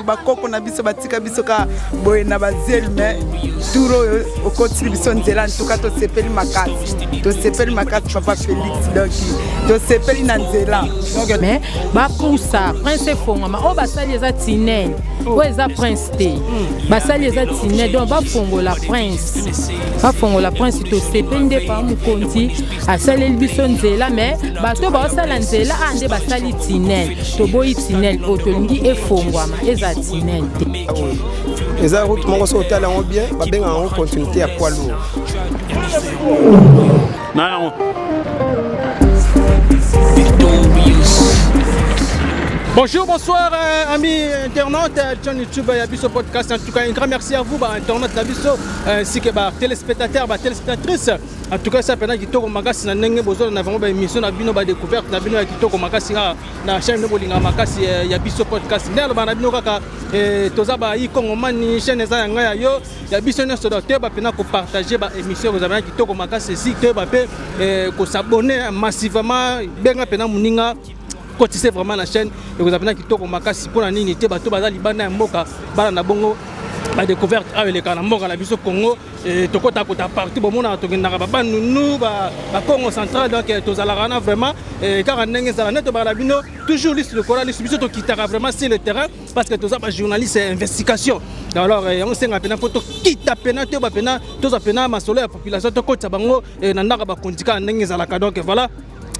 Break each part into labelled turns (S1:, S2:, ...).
S1: bakoko na biso batika biso ka boye na bazeli mais turo au contribution de là en tout cas to sepeli makasi papa Félix donc to sepeli na nzela
S2: mais ba poussa prince fonga ma o basali eza tinel o eza prince te basali eza tinel donc ba fongo la prince to sepeli nde pa mukonzi asali biso nzela mais bato ba osala nzela ande basali tinel to boyi tinel o to lingi efongwama eza tinel te
S3: eza route moko so otala ngo bien babenga ngo continuité ya poids lourd
S4: non. Bonjour, bonsoir amis internautes, John YouTube et Abisso Podcast. En tout cas, un grand merci à vous, internautes d'Abisso, ainsi que téléspectateurs, téléspectatrices. En tout cas, ça pendant que Toko Makasi n'a pas besoin d'avoir une émission de découverte. N'a pas Toko Makasi na chaîne de Bolinga Makasi Abisso Podcast. N'a pas besoin kaka tozaba yi Congo mani chaîne za ngaya yo Abisso ne se doit pas pendant que partager ba émission vous avez Toko Makasi si te ba pe ko s'abonner massivement benga pendant muninga. Cotisez vraiment la chaîne et vous avez qui toko makasi pour la nini bato baza libana mboka bala na bongo ba découverte avec les kanamboka la biso Congo et to kota kota partout bon mona to ngina ba nous ba Congo central donc to zalarana vraiment car ndenge za net ba la bino toujours liste le cola liste biso to kitara vraiment sur le terrain parce que to za ba journaliste investigation alors on senga pena photo kita pena to ba pena to za pena masolo ya population to kota bango na ndaka ba kondika ndenge za la donc voilà.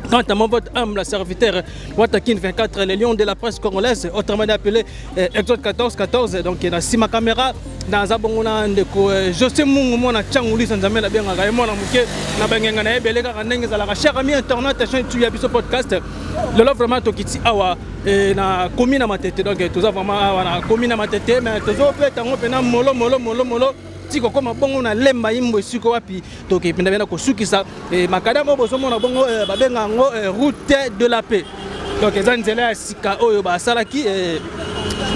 S4: Quant à mon vote humble serviteur, Watakin 24, les lions de la presse congolaise, autrement appelé Exode 14-14, donc il y a Sima Caméra, dans Zabongona, je sais mon Tchangouli, sans jamais la bien à Raymond, na Bangana, Belega, Raneng, la chère amie internet, tu as vu ce podcast. Le love vraiment Tokiti Awa, na commune à ma tête, donc tout ça vraiment na commune à ma tête, mais tout ça peut être un peu molo. Tiko koma bongo na lemba imbo siko wapi toke pinda bena ko sukisa makada mo bozomo na bongo babenga ngo route de la paix donc ezanzela sika oyo ba salaki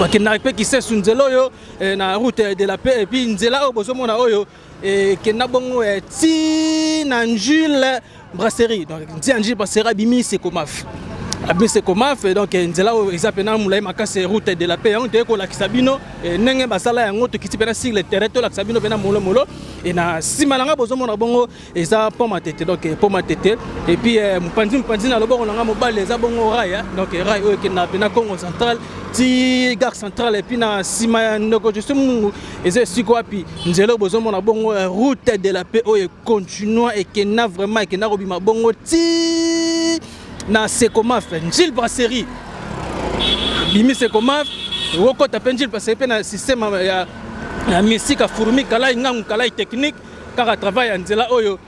S4: bakina pe ki se sunzelo yo na route de la paix et puis nzela oyo bozomo na oyo kena bongo ti na Jules brasserie donc ti Jules brasserie bimi c'est komaf abise komaf donc nzela oyo ezapena mulai makase route de la paix on te ko la kisabino nenge basala yango to kiti pena sur le terrain to la kisabino pena molo et na simalanga bozomo na bongo eza poma tete donc poma tete et puis mpanzi na loboko nanga mobale eza bongo raya donc raya oyo kena pena Congo central ti gare centrale et puis na sima ya ndoko juste mungu eza siko wapi nzela bozomo na bongo route de la paix oyo continue et kena vraiment kena robima bongo ti na Sekomaf Jules brasserie bimi Sekomaf woko tapenjil parce que na système ya musique fourmi kala ngangu kala technique car travail en zela oyo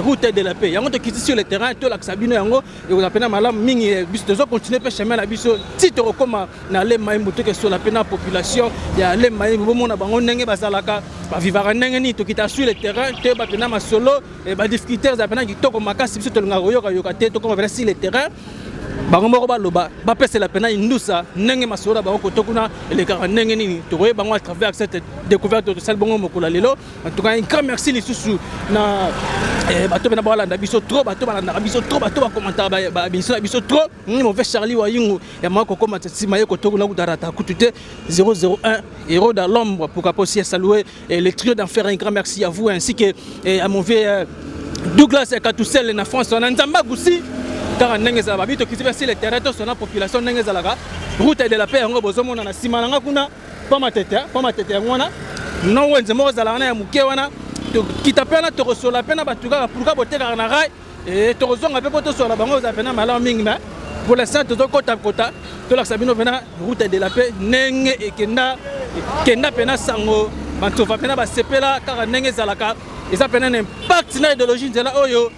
S4: route de la paix yango to kiti sur le terrain to la sabino yango et vous appelez malam mingi bis to continuer pe chemin na biso titre comme na le maimbo to que sur la pena population ya le maimbo mona bango ndenge bazalaka ba vivara ndenge ni to kita sur le terrain te ba pena masolo et ba difficultés za pena ki to ko makasi biso to ngaro yoka te to ko ba sur le terrain bango moko baloba bapesa la pena indusa ndenge masola bango kotokuna le car ndenge nini to koye bango à travers cette découverte de sel bongo mokola lelo en tout cas un grand merci les sous na bato bena balanda biso trop bato balanda biso trop bato ba commentaire ba biso trop ni mauvais Charlie Wayungu ya mako koma tsima ye kotokuna kudarata kutute 001 héros dans l'ombre pour qu'apossi saluer les trio d'enfer un grand merci à vous ainsi que à mon vieux Douglas Katoussel na France na Nzamba Goussi car ndenge za babito kitibasi le terrain to sona population ndenge za la route de la paix ngo bozomo na sima nanga kuna pa matete ngona no wenze mo za la na ya muke wana to kitapena to resola pena batuka pourquoi boteka na rai et to rezonga pe poto so la bango za pena mala mingi na pour l'instant to kota to la sabino pena route de la paix ndenge e kenda pena sango bantova pena ba sepela car ndenge za la ka eza pena impact na idéologie nzela oyo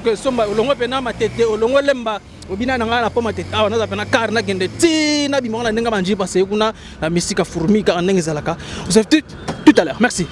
S4: que somba olongo pena matete olongo lemba obina nanga na poma tete awa naza pena car na kende ti na bimonga ndenge banji parce kuna la mystique fourmi car ndenge zalaka vous savez tout à l'heure merci.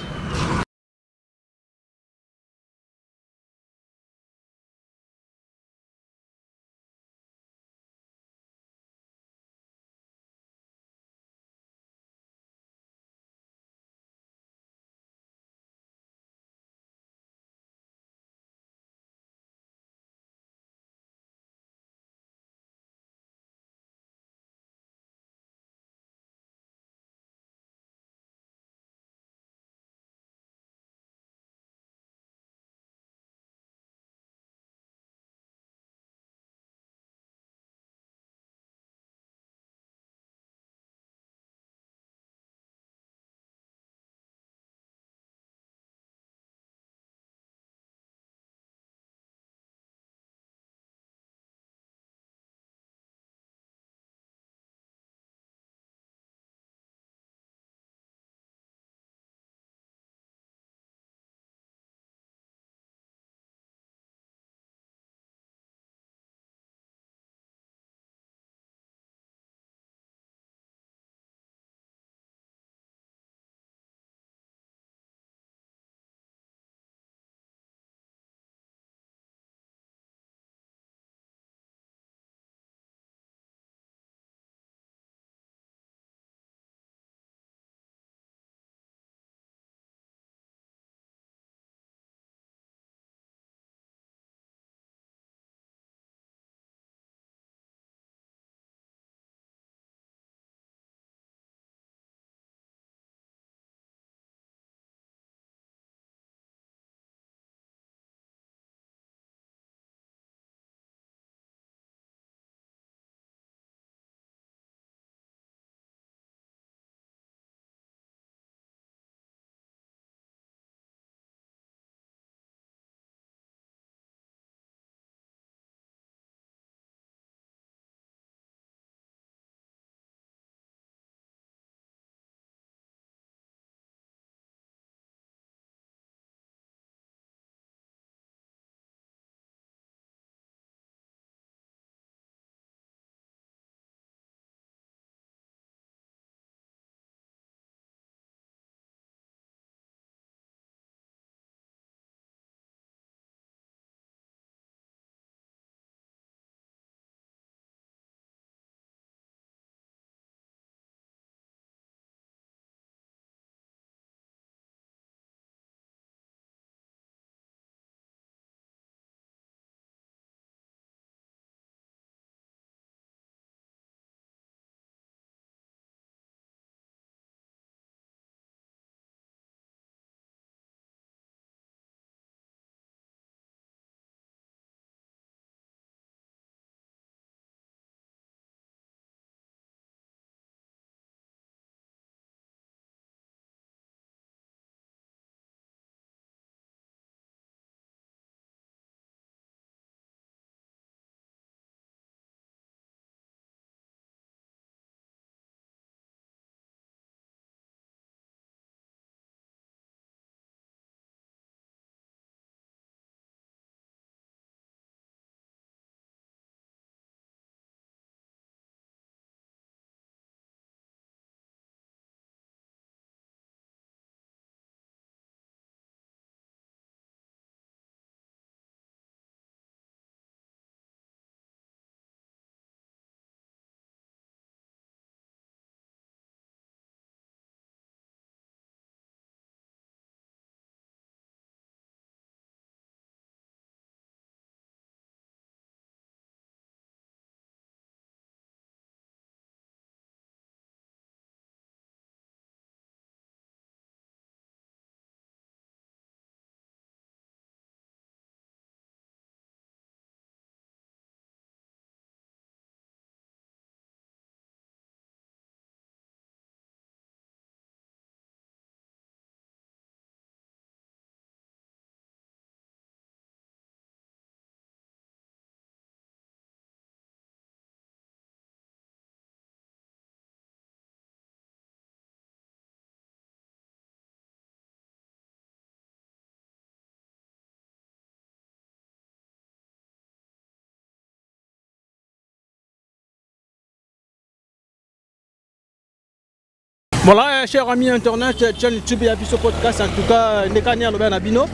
S4: Voilà, chers amis internet, YouTube et Abisso Podcast, en tout cas, Nekani Alobé Nabino.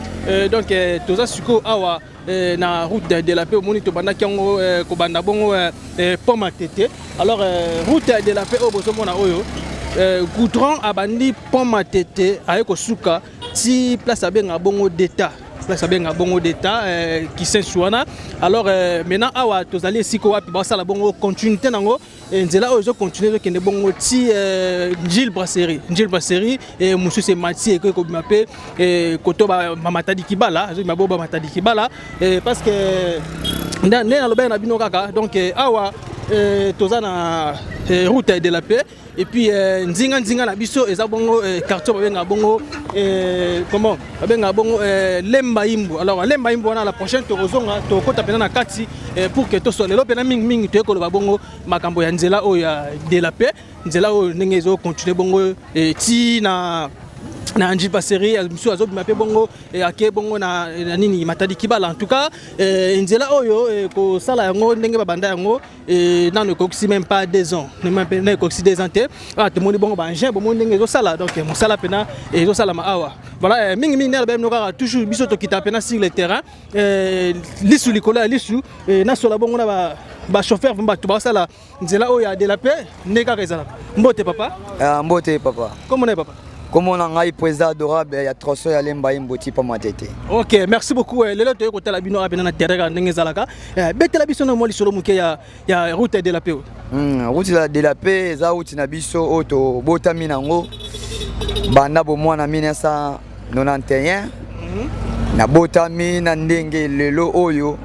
S4: Donc, tous les suko awa na route de la paix au monito banda kiango kobanda bongo pomme tete. Alors, route de la paix au bosomo na oyo. Goudron abandi pomme tete ayeko suka si place abenga bongo d'état. Place abenga bongo d'état qui s'ensuana. Alors, maintenant awa tozali siko wapi basa la bongo continuité nango. Nzela oyo continuer kende bongo ti Gilles Brasserie et monsieur c'est Mathieu que ko m'appelle koto ba matadi kibala zo maboba matadi kibala parce que na lobe na bino kaka donc awa tozana route de la paix et puis nzinga na biso eza bongo quartier babenga bongo comment babenga bongo Lemba Imbo. Alors Lemba Imbo wana la prochaine tozonga tokota pena na kati pour que to so lelo pena mingi to ekolo bongo makambo ya nzela oyo ya de la paix nzela oyo ndenge ezo continuer bongo ti na Gilles Brasserie monsieur azo m'appelle bongo ake bongo na nini matadi kibala en tout cas nzela oyo ko sala yango ndenge babanda yango nano koksi même pas 2 ans ne même koksi 2 ans te to moni bongo ba engin bongo ndenge ezo sala donc mon sala pena ezo sala ma awa voilà mingi na ba mnoka toujours biso to kita pena sur le terrain lisu likola lisu na sola bongo na ba chauffeur vont ba sala nzela oyo de la paix neka rezala mbote papa
S5: mbote papa
S4: comment est papa.
S5: Comme on a un président adorable, il y a 300 à Lemba Imbo ti pas matete.
S4: Ok, merci beaucoup. Lelo to ko tala bino abena na terrain ndenge zalaka. Betela biso na moli solo muke ya route de la paix.
S5: Route de la paix za route na biso auto botami nango. Banda bo mwana 1991. Na botami na ndenge lelo oyo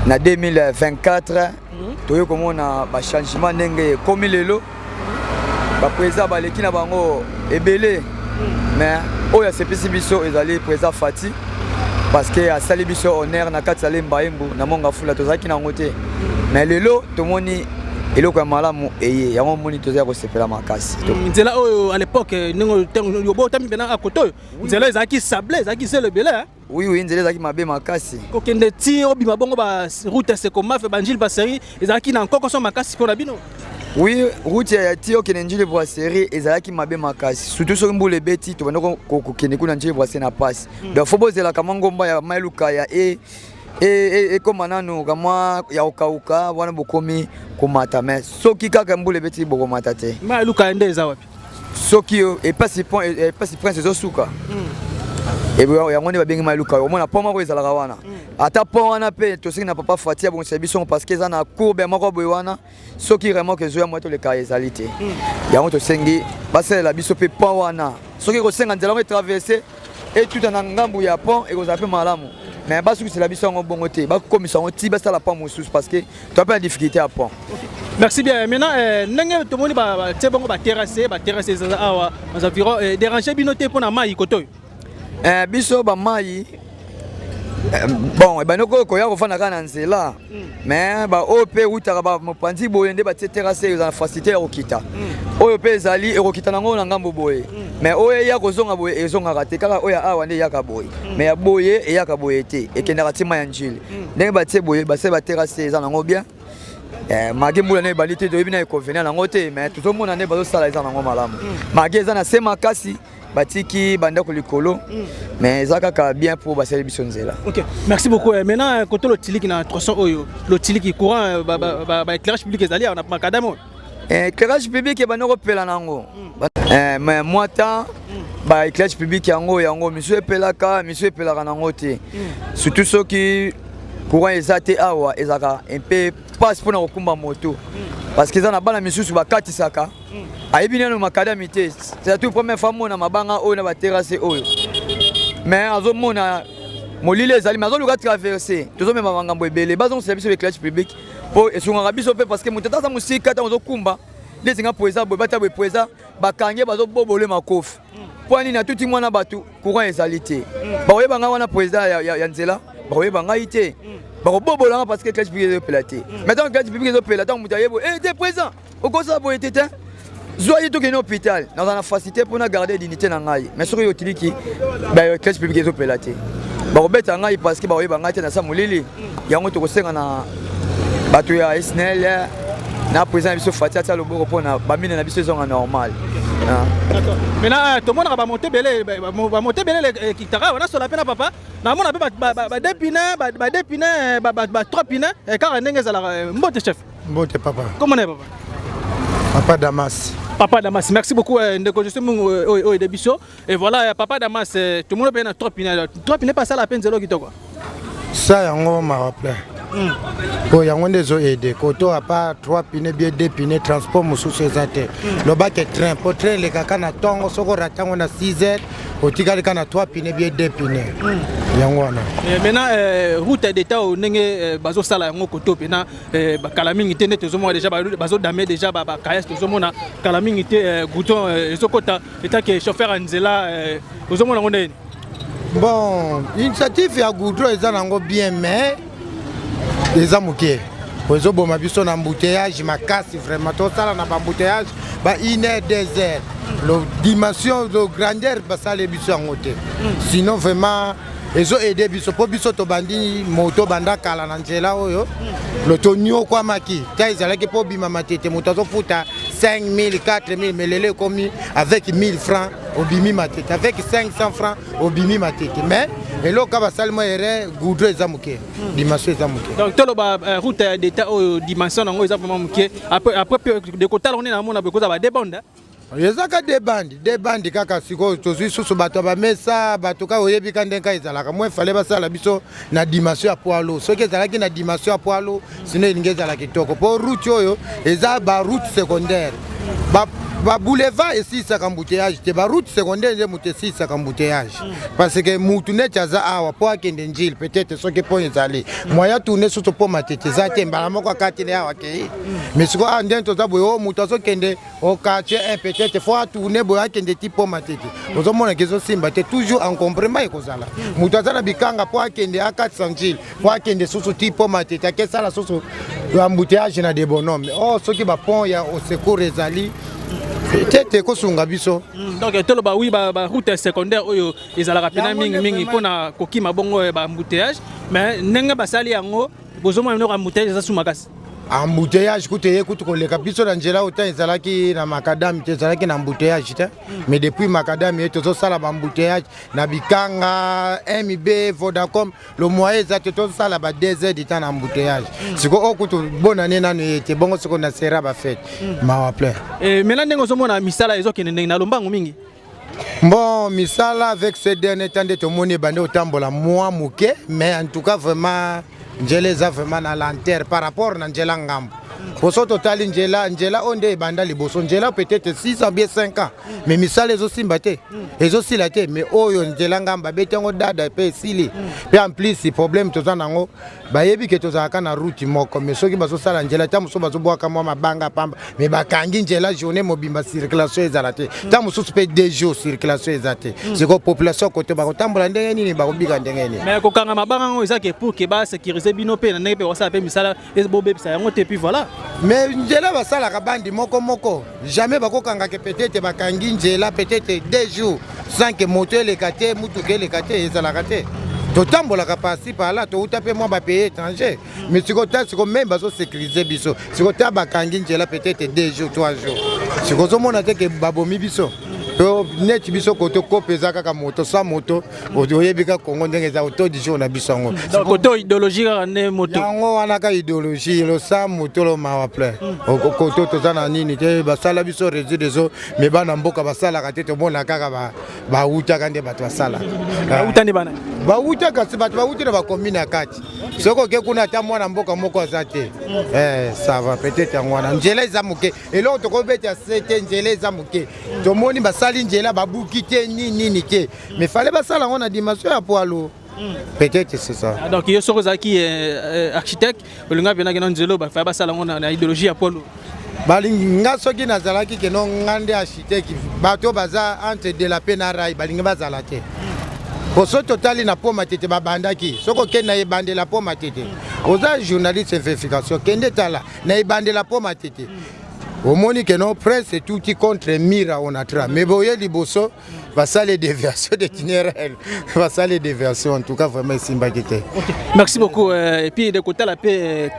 S5: na 2024 toyo komona ba changement ndenge komi lelo. Ba président baleki na bango ebele mais oya sepisi biso ezali président Fati parce que a sali biso honneur na kati Lemba Imbo na monga fula tozaki na ngote mais lelo tomoni eloko ya malamu eye yango moni tozaya ko sepela makasi
S4: nzela oyo à l'époque ningo yo botami bena akoto nzela ezaki sablé ezaki sel ebele
S5: oui nzela ezaki mabe makasi
S4: kokende ti obima bongo ba route se koma fe Gilles Brasserie ezaki na nkoko so makasi pona bino.
S5: Oui, route ya tio kene Gilles Brasserie ezalaki mabe makasi surtout so mbule beti to banoko kokene kuna Gilles Brasserie na passe donc faut bozela kama ngomba ya mailuka ya koma nanu kama ya okauka wana bokomi komata mais soki kaka mbule beti bokomata te
S4: mailuka ende eza wapi
S5: soki e passe prince zo suka et bien yango ne babengi mailuka au moins poma ko ezalaka wana ata pont wana pe to singa na papa Fatia bon service parce que ça na courbe moko boy wana soki vraiment que zoya moto le ka ezalité yango to sengi basa la biso pe pont wana soki ko senga nzela ko traverser et tout en ngambu ya pont et ko zape malamu mais basu c'est la biso ngo bongo te ba komisa on ti basa la pont mosus parce que tu as pas de difficulté à pont.
S4: Merci bien. Maintenant ndenge to moni ba te bongo ba terrasser za awa aux environs déranger binoté pour na mai kotoyo.
S5: Biso ba mai bon banoko ko ya ko fana kana nzela mais ba OP utaka ba mopanzi boye nde ba terrasser za facilité ya okita oyo pe ezali ekokita nango na ngambo boye mais oyo ya kozonga boye ezonga kate kaka oyo awa nde yaka boye mais ya boye eyaka boye te ekenda katima ya njili ndenge ba tie boye ba se ba terrasser za nango bien mage mbula ne balite to ebina ekonvenir nango te mais tout mona ne bazo sala za nango malamu mage za na se makasi batiki banda ko likolo mais ça kaka bien pour basali biso nzela.
S4: OK, merci beaucoup. Maintenant côté le tiliki na 300 oyo le tiliki courant ba éclairage public ezali on a makadamo
S5: éclairage public banoko pela nango mais moi temps ba éclairage public yango monsieur pelaka nango te surtout ceux qui courant ezate awa ezaka un peu passe pour na kokumba moto parce que ça na bana misusu ba katisaka ayebina no makadami te c'est tout première fois mona mabanga oyo na ba terrasse oyo mais azo mona molile ezali mais azo luka traverser tozo mema mangambo ebele bazon service d'éclairage public po esunga biso pe parce que mutata za musika ta ozo kumba les nga poeza bo bata bo poeza bakange bazo bobole makofi po ni na tuti mwana batu courant ezali te ba oyebanga wana poeza ya nzela ba oyebanga ite ba bobolanga parce que éclairage public ezopelate maintenant éclairage public ezopelate tant mutayebo t'es présent au kosa bo etete Zoye to keno hôpital dans la facilité pour garder dignité na ngai mais soki yo tiliki ba éclairage public ezopelate ba robeta ngai parce que ba oyebanga te na samulili yango to kosenga na batu ya SNL na président biso Fatia ta loboko pona ba mine na biso zonga normal
S4: D'accord. Maintenant, tout le monde va monter belé les kitara, on a sur la peine à papa. Na mon appelle ba dépiner, ba trois piner et car n'engage à la mbote chef.
S3: Mbote papa.
S4: Comment est papa?
S3: Papa Damas.
S4: Papa Damas, merci beaucoup de juste au début. Et voilà, papa Damas, tout le monde paye trois piner. Trois piner pas ça la peine zéro qui quoi.
S3: Ça yango m'a rappelé. Pour yango des aider. Koto a pas 3 pines bien 2 pines transport musu sezate. Le bac est train pour train les kaka na tongo soko ratango na 6h. Otika les kana 3 pines bien 2 pines. Yango wana.
S4: Maintenant route d'état au nenge bazo sala yango koto pena ba kalamingi te neto zomo déjà bazo damé déjà ba kayas to zomo na kalamingi te gouton ezokota état que chauffeur anzela zomo na ngone.
S3: Bon, initiative ya goudron eza nango bien mais eza muke. Ozo boma biso na embouteillage makasi vraiment to sala na embouteillage ba 1h 2h. Le dimension de grandeur basa le biso ngote. Sinon vraiment ezo aider biso po biso to bandi moto banda kala na nzela oyo. Le tonio kwa maki. Ta ezala ke po bima matete moto zo futa 5000 4000 mais lele commis avec 1000 francs au bimi matete avec 500 francs au bimi matete mais et là quand basal mo ere goudron ezamuke dimension ezamuke
S4: donc tolo ba route d'état au dimension nango exactement muke après de kota on est na mona be koza ba débanda
S3: ezaka de bandi kaka siko tozwi susu bato ba mesa bato ka oyebi kandenka ezalaka moi fallait basala biso na dimension ya poalo soki ezalaki na dimension ya poalo sinon elingi ezala kitoko po route oyo eza ba route secondaire ba boulevard et si ça embouteillage te ba route secondaire nde muté si ça embouteillage parce que mutu ne chaza awa po akende njil peut-être soki po ezali moya tourner surtout po matete za te mbala moko akati ne awa ke mais siko ande to za boyo mutu so kende o quartier un peut-être faut tourner boyo akende ti po matete ozo mona kezo simba te toujours en complément ekozala mutu za na bikanga po akende a 400 njil po akende susu ti po matete akesala susu embouteillage na de bonhomme oh soki ba pont ya au secours ezali peut-être kosunga biso
S4: donc tolo ba oui ba route secondaire oyo ezalaka pena mingi pona kokima bongo ba embouteillage mais nenga basali yango bozoma no embouteillage za sumakasi
S3: embouteillage kuteye kutu koleka biso na nzela autant ezalaki na makadami te ezalaki na embouteillage te mais depuis makadami tozosala ba embouteillage na bikanga MB Vodacom le moyen ezate tozosala ba 2 heures de temps na embouteillage siko okutu bonane nanu ete bongo siko na sera ba fête mawa plein
S4: et maintenant ndengo zomona misala ezokende ndenge na lombango mingi.
S3: Bon, misala avec ces derniers temps de tout le monde bande otambola moi muke mais en tout cas vraiment Njela vraiment na lanterre par rapport à Njela Ngambo. Pour ce total Njela onde banda liboso Njela peut-être 6 ou bien 5 ans. Mais misala les aussi mbaté. Les aussi la té mais oyo Njela Ngamba betengo dada pe sili. Pe en plus si problème toza nango ba yebi ke toza kana route moko mais soki baso sala Njela tamu so bazo boaka moi mabanga pamba mais bakangi Njela journée mobimba circulation ezalate. Tamu so pe 2 jours circulation ezate. C'est ko population côté ba kotambola ndenge nini ba kobika ndenge nini.
S4: Mais ko kanga mabanga ngo ezake pour que ba sécuriser bino pe na nebe wasa pe misala ezbobe bisa yango te puis voilà.
S3: Mais Njela basala kabandi moko jamais bakokanga que peut-être bakangi Njela peut-être 2 jours sans que moteur les kate mutuke les kate ezala kate totambola kapasi par là to utape moi ba payer étranger mais siko ta siko même baso sécuriser biso siko ta bakangi Njela peut-être 2 jours 3 jours siko zo mona te que babomi biso to net biso koto kopeza kaka moto sa moto oyebika Congo ndenge za auto du jour na biso ngo
S4: donc koto idéologie ka ne moto
S3: yango wana ka idéologie lo sa moto lo mawa plein koto to za na nini te basala biso réseau des eaux mais bana mboka basala ka te to mona kaka ba uta kande bato basala
S4: uta ni bana
S3: ba uta kasi bato ba uta na ba commune akati soko ke kuna ta mwana mboka moko azate ça va peut-être yango wana Njela ezamuke elo to ko beta sete Njela ezamuke to moni basali Njela babuki te nini te mais fallait basala on a dimension ya poalo peut-être c'est ça
S4: donc yo soko zaki architecte olinga pena kena Nzelo ba fallait basala on a idéologie ya poalo
S3: balinga soki nazalaki keno ngande architecte bato baza entre de la pena rai balinga bazala te Poso totali na po matete babandaki soko kenda ebande la po matete oza journaliste vérification kende tala na ebande la po matete omoni que non presse tout qui contre mira on atra mais boye liboso va ça les déviations de itinéraire va ça les déviations en tout cas vraiment simba kete.
S4: Merci beaucoup et puis de côté la paix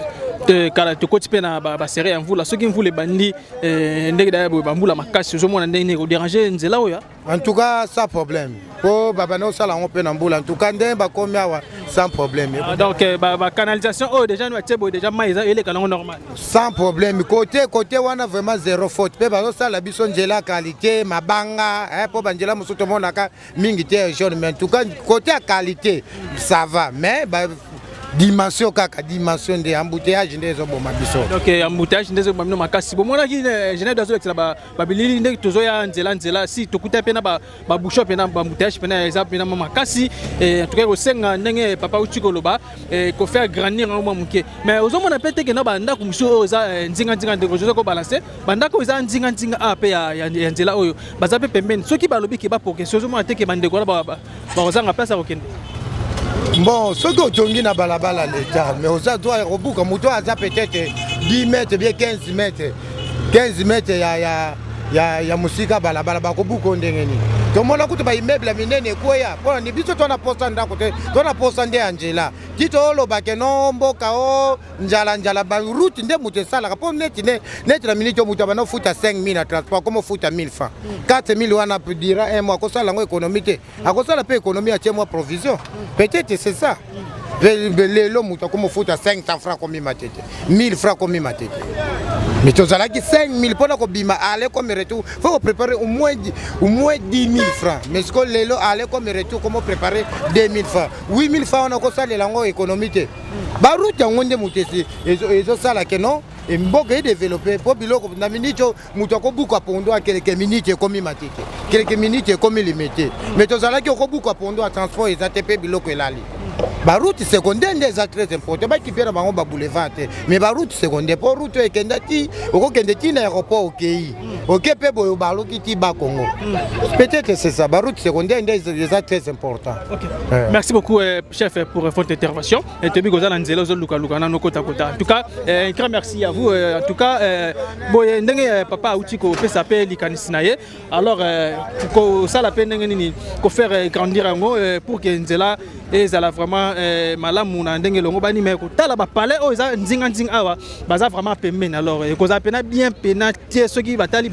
S4: te koti pe na ba série en vous la soki vous les bandi ndenge da ba mbula makasi zo mona ndenge ko déranger nzela oya.
S3: En tout cas sans problème. Po baba no sala on pe na mbula en tout cas ndenge ba komi awa sans problème.
S4: Donc ba canalisation oh déjà nous tebo déjà maiza ele kana normal.
S3: Sans problème côté wana vraiment zéro faute. Pe ba no sala biso nzela qualité mabanga po banjela musuto mona ka mingi te jaune mais en tout cas côté qualité ça va mais dimension kaka dimension de embouteillage ndezo boma biso.
S4: Donc embouteillage ndezo boma makasi bomona ki général dazo extra ba bilili ndeki tozo ya nzela si tokuta pena ba bouchon pena ba embouteillage pena eza pena makasi en tout cas ko senga ndenge papa utiko loba ko faire grandir en muke mais ozomona pete ke na ba ndako muso eza nzinga ndeko zo ko balancer bandako eza nzinga a pe ya nzela oyo baza pe pembeni soki balobi ke ba poke ozomona te ke bandeko ba ozanga place a kokende.
S3: Bon, ce que tu as na balabala l'état, mais aux autres, au bout, comme toi, ça peut-être 10 mètres, bien 15 mètres. 15 mètres, il y a musique balabala, au bout, on est. Tout le monde a écouté immeuble, mais quoi ya? Pour on est bien, on a posté d'un côté, on a posté d'Angela. Dit au lobake non, mbokao, njala, route, ne mouté ça, la rapport net, la minute au moutabano fout à 5 000 à transport, comme fout à 1000 francs. 4 000 on a pu dire un mois, comme ça, l'économie, à cause de la paix économie, à tiens moi provision. Peut-être c'est ça. L'homme, comme fout à 500 francs comme il m'a tête, 1000 francs comme il m'a tête. Mais tu as dit 5 000 pour que bima aller comme retour, faut préparer au moins 10 000 francs. Mais ce que les lots aller comme retour, comment préparer 2 000 francs, 8 000 francs on a ça les langues économiques. Baroute on est monté et ça là que non. Et mboka développé pour biloko na minute mutako buka pondo à quelques minutes comme il m'a tête. Quelques minutes comme il mettait. Mais tu as dit ko buka pondo à transport et ça te paye biloko elali. La route secondaire est très importante. Pas qui fait un boulevard, mais la route secondaire pour route est kendati, au kendati l'aéroport OK. OK peut balo qui ti ba Congo. Peut-être c'est ça. La route secondaire est très important.
S4: Merci beaucoup chef pour votre intervention. Et te bigoza na nzela zo luka luka na nokota kota. En tout cas, un grand merci à vous. En tout cas, boye ndenge papa utiko pesa pe likanisi na ye. Alors ko sala pe ndenge nini ko faire grandir ngo pour que nzela ezala vraiment malamu na ndenge longo bani mais ko tala ba palais o eza nzinga awa baza vraiment pembeni alors ko za pena bien penatier soki batali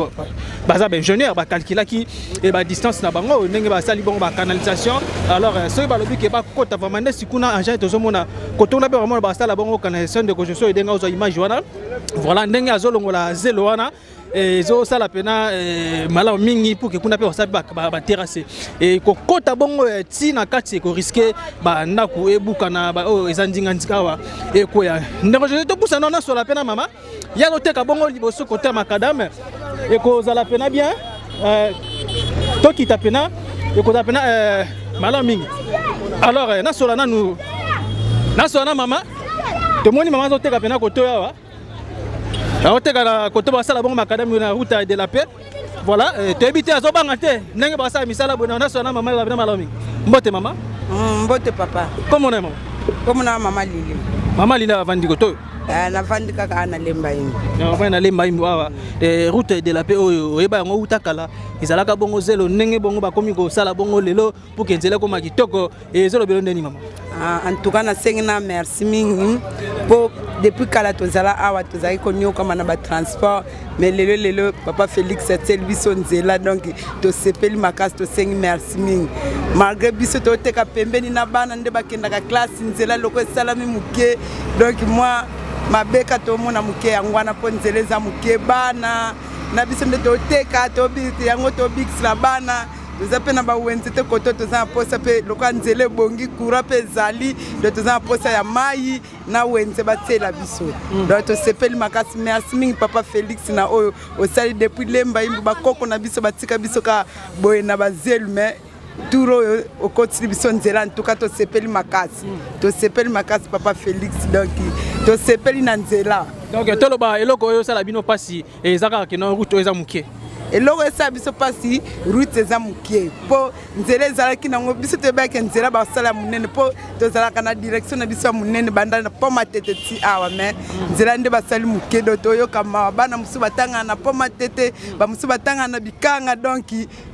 S4: baza ba ingénieur ba calculer ki et ba distance na bango ndenge ba sali bon ba canalisation alors soki ba lobi ke ba kota vraiment ne sikuna agent tozomona ko tona be vraiment ba sala bongo canalisation de construction et denga ozo image wana voilà ndenge azolongola zelo wana et zo sala pena mala mingi pour que kuna pe osabi ba terrasser et ko kota bongo ti na kati ko risquer ba ndako ebuka na ba o ezandinga ndikawa e ko ya ndeko je to pousa na sola pena mama ya loteka bongo liboso côté makadam e ko zala pena bien to kita pena e ko za pena mala mingi alors na sola na mama to moni mama zo teka pena ko to yawa aoteka na koto basala bongo makadam na route de la paix voilà te habité azobanga te ndenge basala misala bona na sona mama la vraiment malomi mbote mama
S1: mbote papa
S4: comment on est maman
S1: comme na mama lili
S4: avandi koto
S1: na vandi kaka na lemba yimbi
S4: na lemba yimbi awa route de la paix oyo oyeba yango utakala ezalaka bongo zelo ndenge bongo bakomi kosala bongo lelo pour que nzela koma kitoko ezelo belo ndeni mama
S1: en tout cas na sengi na merci mingi po depuis kala tozala awa tozali konyoka mana ba transport mais lelo papa Félix atel biso nzela donc to sepeli makasi to sengi merci mingi malgré biso to teka pembeni na bana nde bakendaka classe nzela loko salami muke donc moi mabeka to mona muke yangwana po nzela za muke bana na biso nde to teka to biti yango to bix la bana nous appelons na wenze te koto toza posa pe lokwa nzele bongi kura pe zali de toza posa ya mai na wenze batela biso donc to sepeli makasi merci mingi papa Félix na oyo osali depuis lemba imbu bakoko na biso batika biso ka boye na bazelu mais turo au côté biso nzela en tout cas to sepeli makasi papa Félix donc to sepeli na nzela
S4: donc toloba eloko oyo sala bino pasi ezaka ke no route eza muke
S1: eloko esa biso pasi route eza mukie po nzela ezalaki nango biso tobaki nzela basala munene po tozalaka na direction na biso munene banda na poma tete ti awa mais nzela nde basali mukie do toyoka bana musu batanga na poma tete ba musu batanga na bikanga donc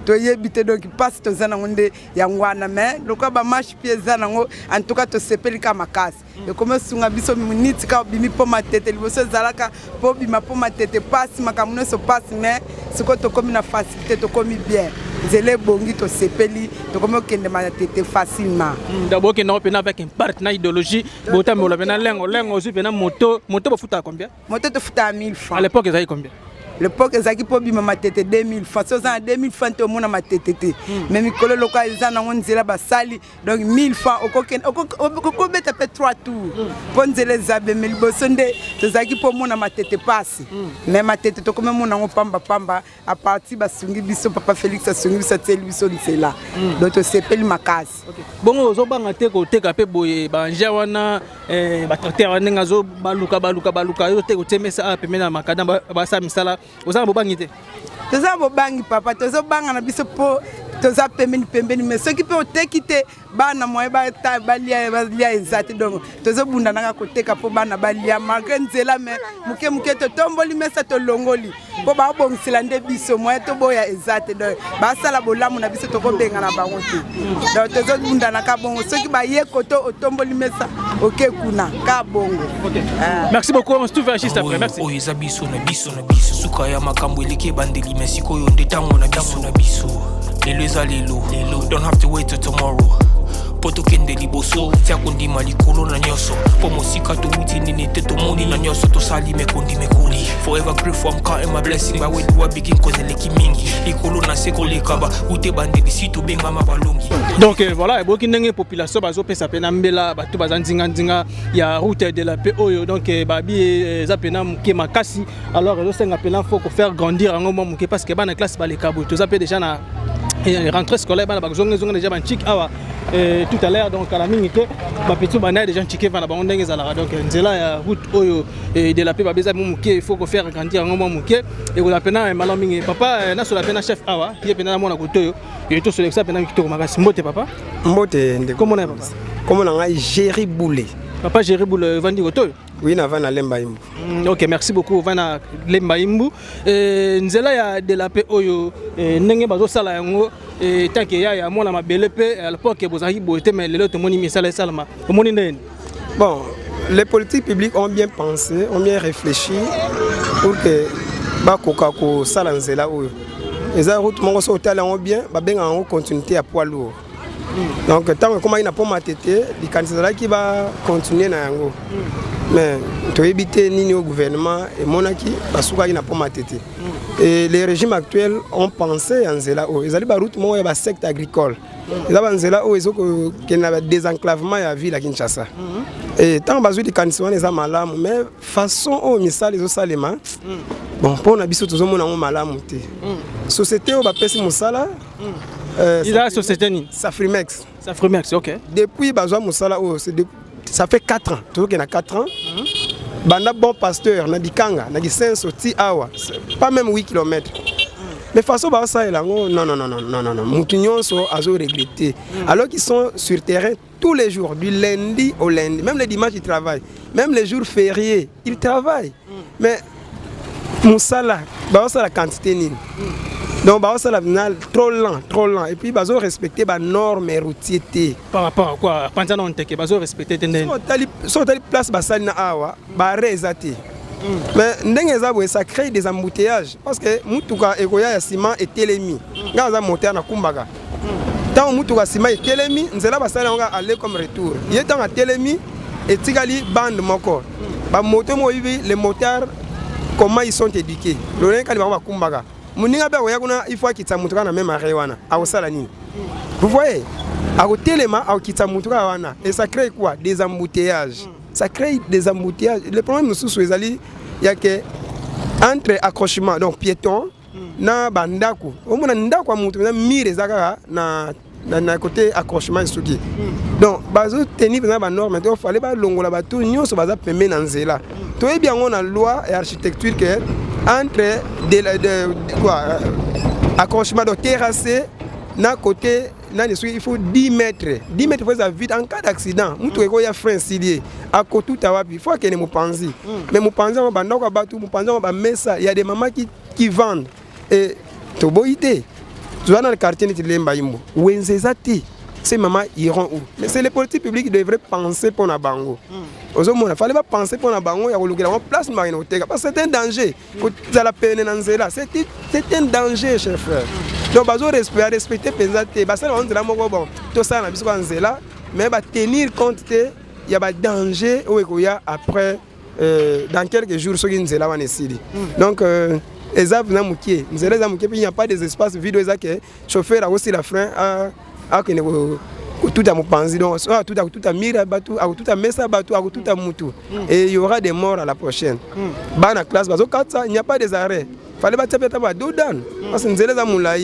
S1: toyebi te donc pasi tozana ngonde ya ngwana mais lokwa ba marche pied za nango en tout cas to sepeli ka makasi ekoma sunga biso minute ka bimi po matete liboso ezalaka po bima po matete pasi makambo nyonso pasi mais sikoyo tokomi na facilité tokomi bien nzela ebongi tosepeli tokomi okende matete facilement.
S4: D'abord que nous avons avec un partenaire idéologie bota mais on a lengo aussi pena moto bafuta combien?
S1: Moto tofuta 1000 francs.
S4: À l'époque ils avaient combien?
S1: L'époque ezaki po bima matete 2000 francs. So za 2000 francs to mona matete. Mais mikolo loka eza na nzela basali donc 1000 francs oko beta pe 3 tours. Po nzela zabe meliboso nde tozaki po mona matete passe. Mais matete to comme mona ngo pamba à partir basungi biso papa Félix asungi biso teli biso nzela. Donc to sepeli makasi.
S4: Bon ozobanga te ko teka pe boye banja wana ba tracteur wana ngazo baluka yo te ko temesa a pemena makada ba sa misala. Oza bobangi te.
S1: Toza bobangi papa, toza banga na biso po toza pembeni mais ceux qui peut tekite bana moye ba ta balia ezati donc toza bunda nanga koteka po bana balia malgré nzela mais muke to tomboli mesa to longoli po ba bongisela nde biso moye to boya ezati donc ba sala bolamu na biso to ko benga na bango te. Donc toza bunda na ka bongo ceux qui ba ye koto otomboli mesa OK kuna ka bongo.
S4: OK. Merci beaucoup, on se trouve juste après. Merci.
S6: Oh eza biso na biso suka ya makambo eleke bandeli merci ko yo ndetango na biso. Lelo don't have to wait till tomorrow. Poto kende liboso tia kondima likolo na nyoso po mosika to wuti nini te to moni na nyoso to sali me koli forever grateful I'm counting my blessing but when do I begin cause eleki mingi likolo na seko lekaba ute bandeli sito benga mabalongi.
S4: Donc voilà boki ndenge population bazo pesa pena mbela batu bazanzinga ya route de la paix oyo donc babi za pena muke makasi alors zo senga pena faut ko faire grandir en moment muke parce que bana classe ba le kabo to za pe déjà na rentrée scolaire bana bazonga déjà ban chic awa tout à l'heure donc à la minute ba petit bana déjà chiqué va na bango ndenge zala donc nzela ya route oyo de la paix ba beza muke il faut ko faire grandir en moment muke et ko la pena malamingi papa na so la pena chef awa qui est pena na mona kotoyo et tout sur ça pena kitoko makasi mbote papa
S7: mbote ndeko
S4: comment on est papa
S7: comment on a géré boulé
S4: papa géré boulé vandi kotoyo.
S7: Oui, na vana lemba imbu.
S4: OK, merci beaucoup vana lemba imbu. Nzela ya de la paix oyo ndenge bazo sala yango tant que ya mona mabele pe à l'époque bozaki boete mais lelo to moni misala salama. Omoni ndeni.
S7: Bon, les politiques publiques ont bien pensé, ont bien réfléchi pour que bakoka ko sala nzela oyo. Eza route mongo so hôtel en bien, ba benga en continuité à poids lourd. Donc tant que comment il n'a pas matete, les candidats qui va continuer na yango. Mais tu éviter ni au gouvernement et monaki basuka ina pas matete. Et les régimes actuels ont pensé en zela o. Ils allaient ba route mo ya secte agricole. Ils avaient zela o ils ont que na désenclavement ya ville à Kinshasa. Et tant bazu di kanisiwana eza malamu mais façon o misali zo salema. Bon pour na biso tozo mona ngo malamu te. Société o ba pesi musala
S4: il a société ni
S7: Safrimex.
S4: Safrimex, OK.
S7: Depuis bazwa musala o c'est ça fait 4 ans, toujours qu'il y a 4 ans. Banda bon pasteur, na dikanga, na disenso ti awa, pas même 8 km. Mais façon ba ça non. Moutinyon so azo regretté. Alors qu'ils sont sur terrain tous les jours, du lundi au lundi, même les dimanches ils travaillent, même les jours fériés, ils travaillent. Mais musala, ba ça la quantité ni. Donc bah ça la trop lent et puis bazo respecter ba normes routiers
S4: par rapport à quoi pendant on te que bazo respecter tendance
S7: so tali place basali na awa ba rezati mais ndenge za ça crée des embouteillages parce que mutuka ekoya ya ciment et telemi ngaza moteur na kumbaka tant mutuka ciment et telemi nzela basali nga aller comme retour il est en telemi et tigali bande moko ba moteur mo vivi les moteurs comment ils sont éduqués le kali ba kumbaka Muninga ba yakuna il faut kitsa mutuka na même arrêt wana awosala nini. Vous voyez a telema a kitsa mutuka wana et ça crée quoi des embouteillages. Ça crée des embouteillages. Le problème sous ezali ya que entre accrochement donc piéton na bandako. Omona ndako mutu na mire zaka na côté accrochement suki. Donc bazo tenir na ba norme il fallait ba longola ba tout nyonso baza pembe na nzela. To bien on a loi et architecture que entre accrochement de terrassé na côté il faut 10 mètres. 10 mètres faut vite en cas d'accident. Mutu eko ya frein silier à côté tawapi il faut que ne mupanzi. Mais mupanzi on banda ko batu mupanzi on ba mesa il y a des mamans qui vendent et to boité. Tu vas dans le quartier de Lemba Imbo. Wenzezati ces mamans iront où? Mais c'est les politiques publiques qui devraient penser pour la bango. Il ne fallait pas penser pour la bango, il y a une place parce que c'est un danger. C'est un danger, chers frères. Donc, il faut respecter les mais tenir compte qu'il y a un danger après, dans quelques jours, ce qui nous est donc, il n'y a pas des espaces vides, les chauffeurs ont aussi la frein tout à Mopanzi, tout à Mira, tout à Messa, tout à Moutou. Et il y aura des morts à la prochaine. Bana classe, il n'y a pas des arrêts. Il fallait pas taper à Dodan. Parce que nous sommes là.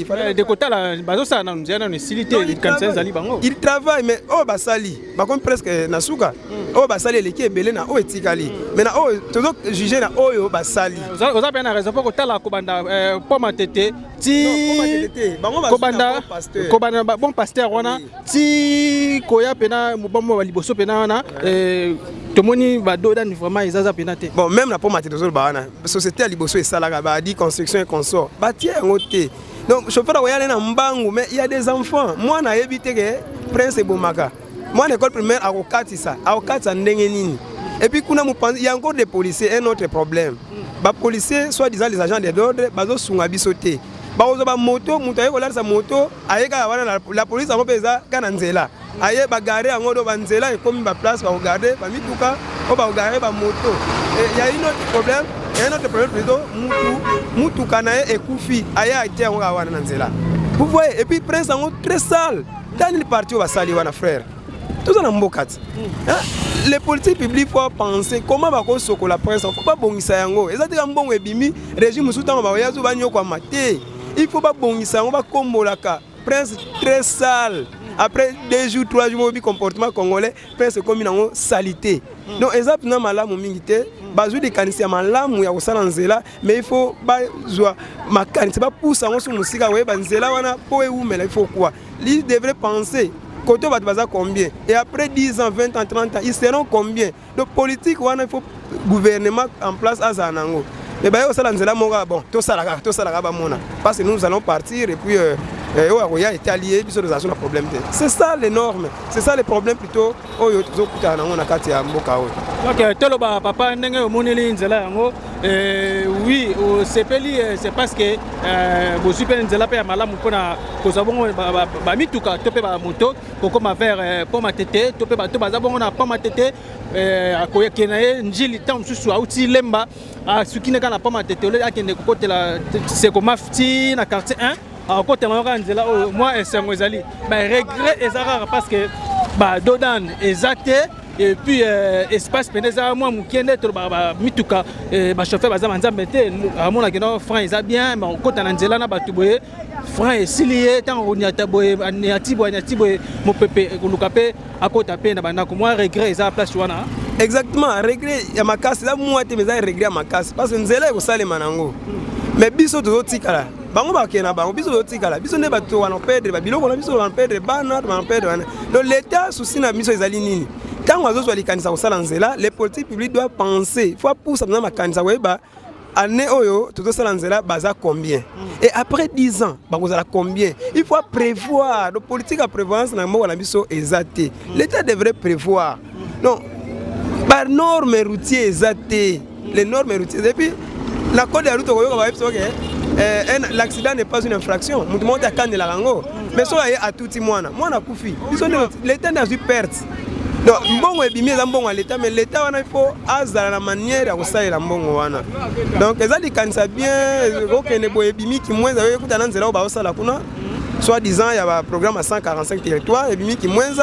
S7: Il travaille, mais oh, Basali. Par contre, presque Nasuka. Oh, Basali, l'équipe est belé na oh, Etikali. Mais na oh, tout jugé na oh, Basali.
S4: Vous avez bien raison pour que tu aies pour ma tête. Kobanda, bon pasteur, si Koya Pena, bon Liboso Pena, Tomoni va Dodan vraiment Isaza Penate.
S7: Bon, même la pomme à tête, la société à Liboso et Salaga, dit construction et consort. Bâtir un côté. Donc, chauffeur, mais il y a des enfants. Moi, je n'ai évité que Prince et Bomaka. Moi, l'école primaire, à Okatisa, Ndengenini. Et puis, il y a encore des policiers, un autre problème. Les policiers, soi-disant les agents de l'ordre, ils sont sautés. Moto, moto, la police a repéré Kananzela. Aye bagaré en mode banzela et comme ma place va regarder, va mituka, on va regarder ma moto. Il y a un autre problème, plutôt Moutou Kanae et Koufi, aye a été en Wananzela. Vous voyez, et puis Prince en très sale. Dans le parti, on va saluer mon frère. Tout ça dans mon cas. Les politiques publiques faut penser comment va qu'on la presse, faut pas bon ça yango. Et ça dit un bon ebimi, régime sous temps va yazu banyo kwa maté. Il faut pas bon ça, on va combo la ka. Prince très sale. Après 2 jours, 3 jours, le comportement congolais, Prince comme une salité. Donc exactement malam mingité, bazou de kanisia malam ya osalanzela, mais il faut ba joie ma kanisia pas pousser on sur musika ouais banzela wana poe ou mais il faut quoi? Il devrait penser côté va baza combien et après 10 ans, 20 ans, 30 ans, ils seront combien? Donc politique wana il faut gouvernement en place à Zanango. Mais bah au salanzela monga bon, tout ça là ba mona. Parce que nous allons partir et puis il a été allié, puis ça a problème. C'est ça les normes, c'est ça les problèmes plutôt. Oui,
S4: au CPLI, c'est parce que vous super nzela pe malamu pona kozabongo ba mituka topé ba moto kokoma vers pour ma tete topé ba to bazabongo na pour ma tete akoya kenaye njili tam susu auti lemba sukine kana pour ma tete ole akende kokotela c'est comme mafti na quartier 1. Alors quand moi et Sengo Zali, regret est rare parce que Dodan est athée et puis espace pénéza moi mukende to mituka chauffeur bazamanza mete à mon akeno franc est bien mais quand on anzela na batu boye franc est silié tant on y a taboye aniati boye mo pepe lukape akota pe na banda ko moi regret est à place wana.
S7: Exactement, regret ya makasi là moi te meza regret makasi parce que nzela ko sale manango. Mais biso to tikala bango bakena bango biso otikala biso ne bato wana perdre ba biloko na biso wana perdre bana wana perdre wana. Donc l'état souci na biso ezali nini quand on a likanisa kosala nzela les politiques publiques doivent penser il faut pousser na makanisa weba année oyo tout ça nzela baza combien et après 10 ans bakozala combien il faut prévoir donc politique à prévoyance na moko na biso ezate l'état devrait prévoir non par normes routières ezate les normes routières et puis la code de route oyo ba biso l'accident n'est pas une infraction. Tout le monde a canné la rango. Mais ça a tout le monde. Moi, on a koufi. L'État n'a pas perte. Donc, bon, bon l'État, mais l'État, il faut azar la manière de faire la bon. Donc, les gens qui savent bien, qui moins soit disant il y a un programme à 145 territoires, et qui moins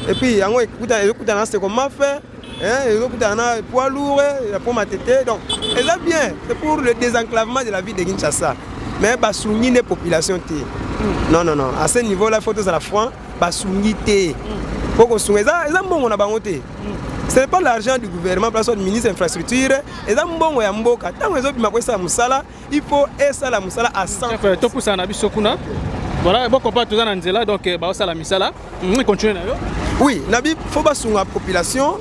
S7: et puis il y a un c'est comment faire. Un poids lourd, pour ma tête. Donc, c'est bien, c'est pour le désenclavement de la ville de Kinshasa. Mais il y a des populations. Non, à ce niveau-là, il faut que ça la France, il faut que ça ce n'est pas l'argent du gouvernement, parce que le ministre de l'infrastructure, il faut essayer la musala à 100%.
S4: Voilà, bon, on parle tout ça dans Nzela, donc ça la misala. On continue.
S7: Oui, il faut que la population.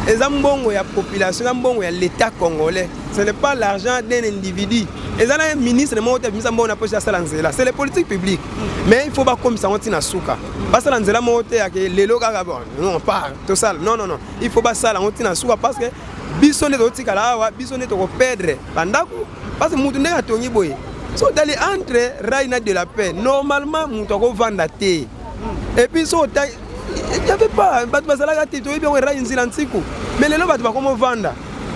S7: Et ça mbongo ya population, ça mbongo ya l'État congolais. Ce n'est pas l'argent d'un individu. Et ça un ministre de monte ministre mbongo na poche ça lanzela. C'est les politiques publiques. Mais il faut pas comme ça on tina souka. Pas ça lanzela monte ya que les loga bon. Non pas tout ça. Non. Il faut pas ça on tina souka parce que biso ne totika la wa biso ne to perdre. Bandako parce que mutu ndeka tongi boye. So d'aller entre Raina de la paix. Normalement mutu ko vendre té. Et puis so il n'y avait pas, mais les gens vont comment vendre.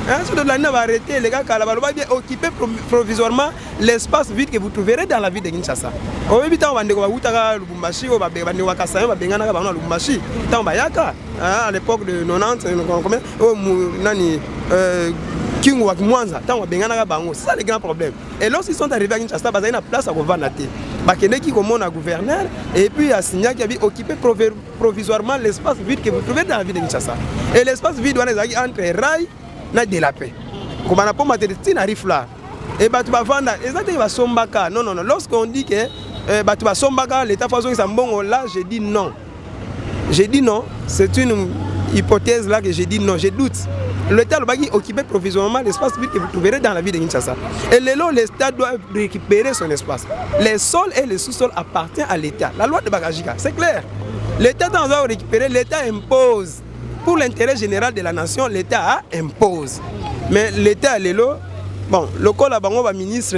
S7: On va arrêter les gars qui vont occuper provisoirement l'espace vide que vous trouverez dans la ville de Kinshasa. Au même temps, on va Lubumbashi, on va Kassaï, on va Lubumbashi. À l'époque de 90, King ou Mwanza, c'est ça le grand problème. Et lorsqu'ils sont arrivés à Kinshasa, ils ont une place à vendre la tête. Bakene qui commande à gouverneur et puis à Signa qui avait occupé provisoirement l'espace vide que vous trouvez dans la ville de Kinshasa. Et l'espace vide on est entre Rail et de la paix. Comme on a pas matériel arrive là. Et bah tu vas vendre et ça tu vas sombaka. Non. Lorsqu'on dit que bah tu vas sombaka l'état façon que ça bon là, j'ai dit non. J'ai dit non, c'est une hypothèse là que j'ai dit non, j'ai doute. L'État doit occuper provisoirement l'espace vide que vous trouverez dans la ville de Kinshasa. Et l'État doit récupérer son espace. Les sols et les sous-sols appartiennent à l'État. La loi de Bagajika, c'est clair. L'État doit récupérer, l'État impose. Pour l'intérêt général de la nation, l'État impose. Mais l'État, bon, le col à Bango, ministre,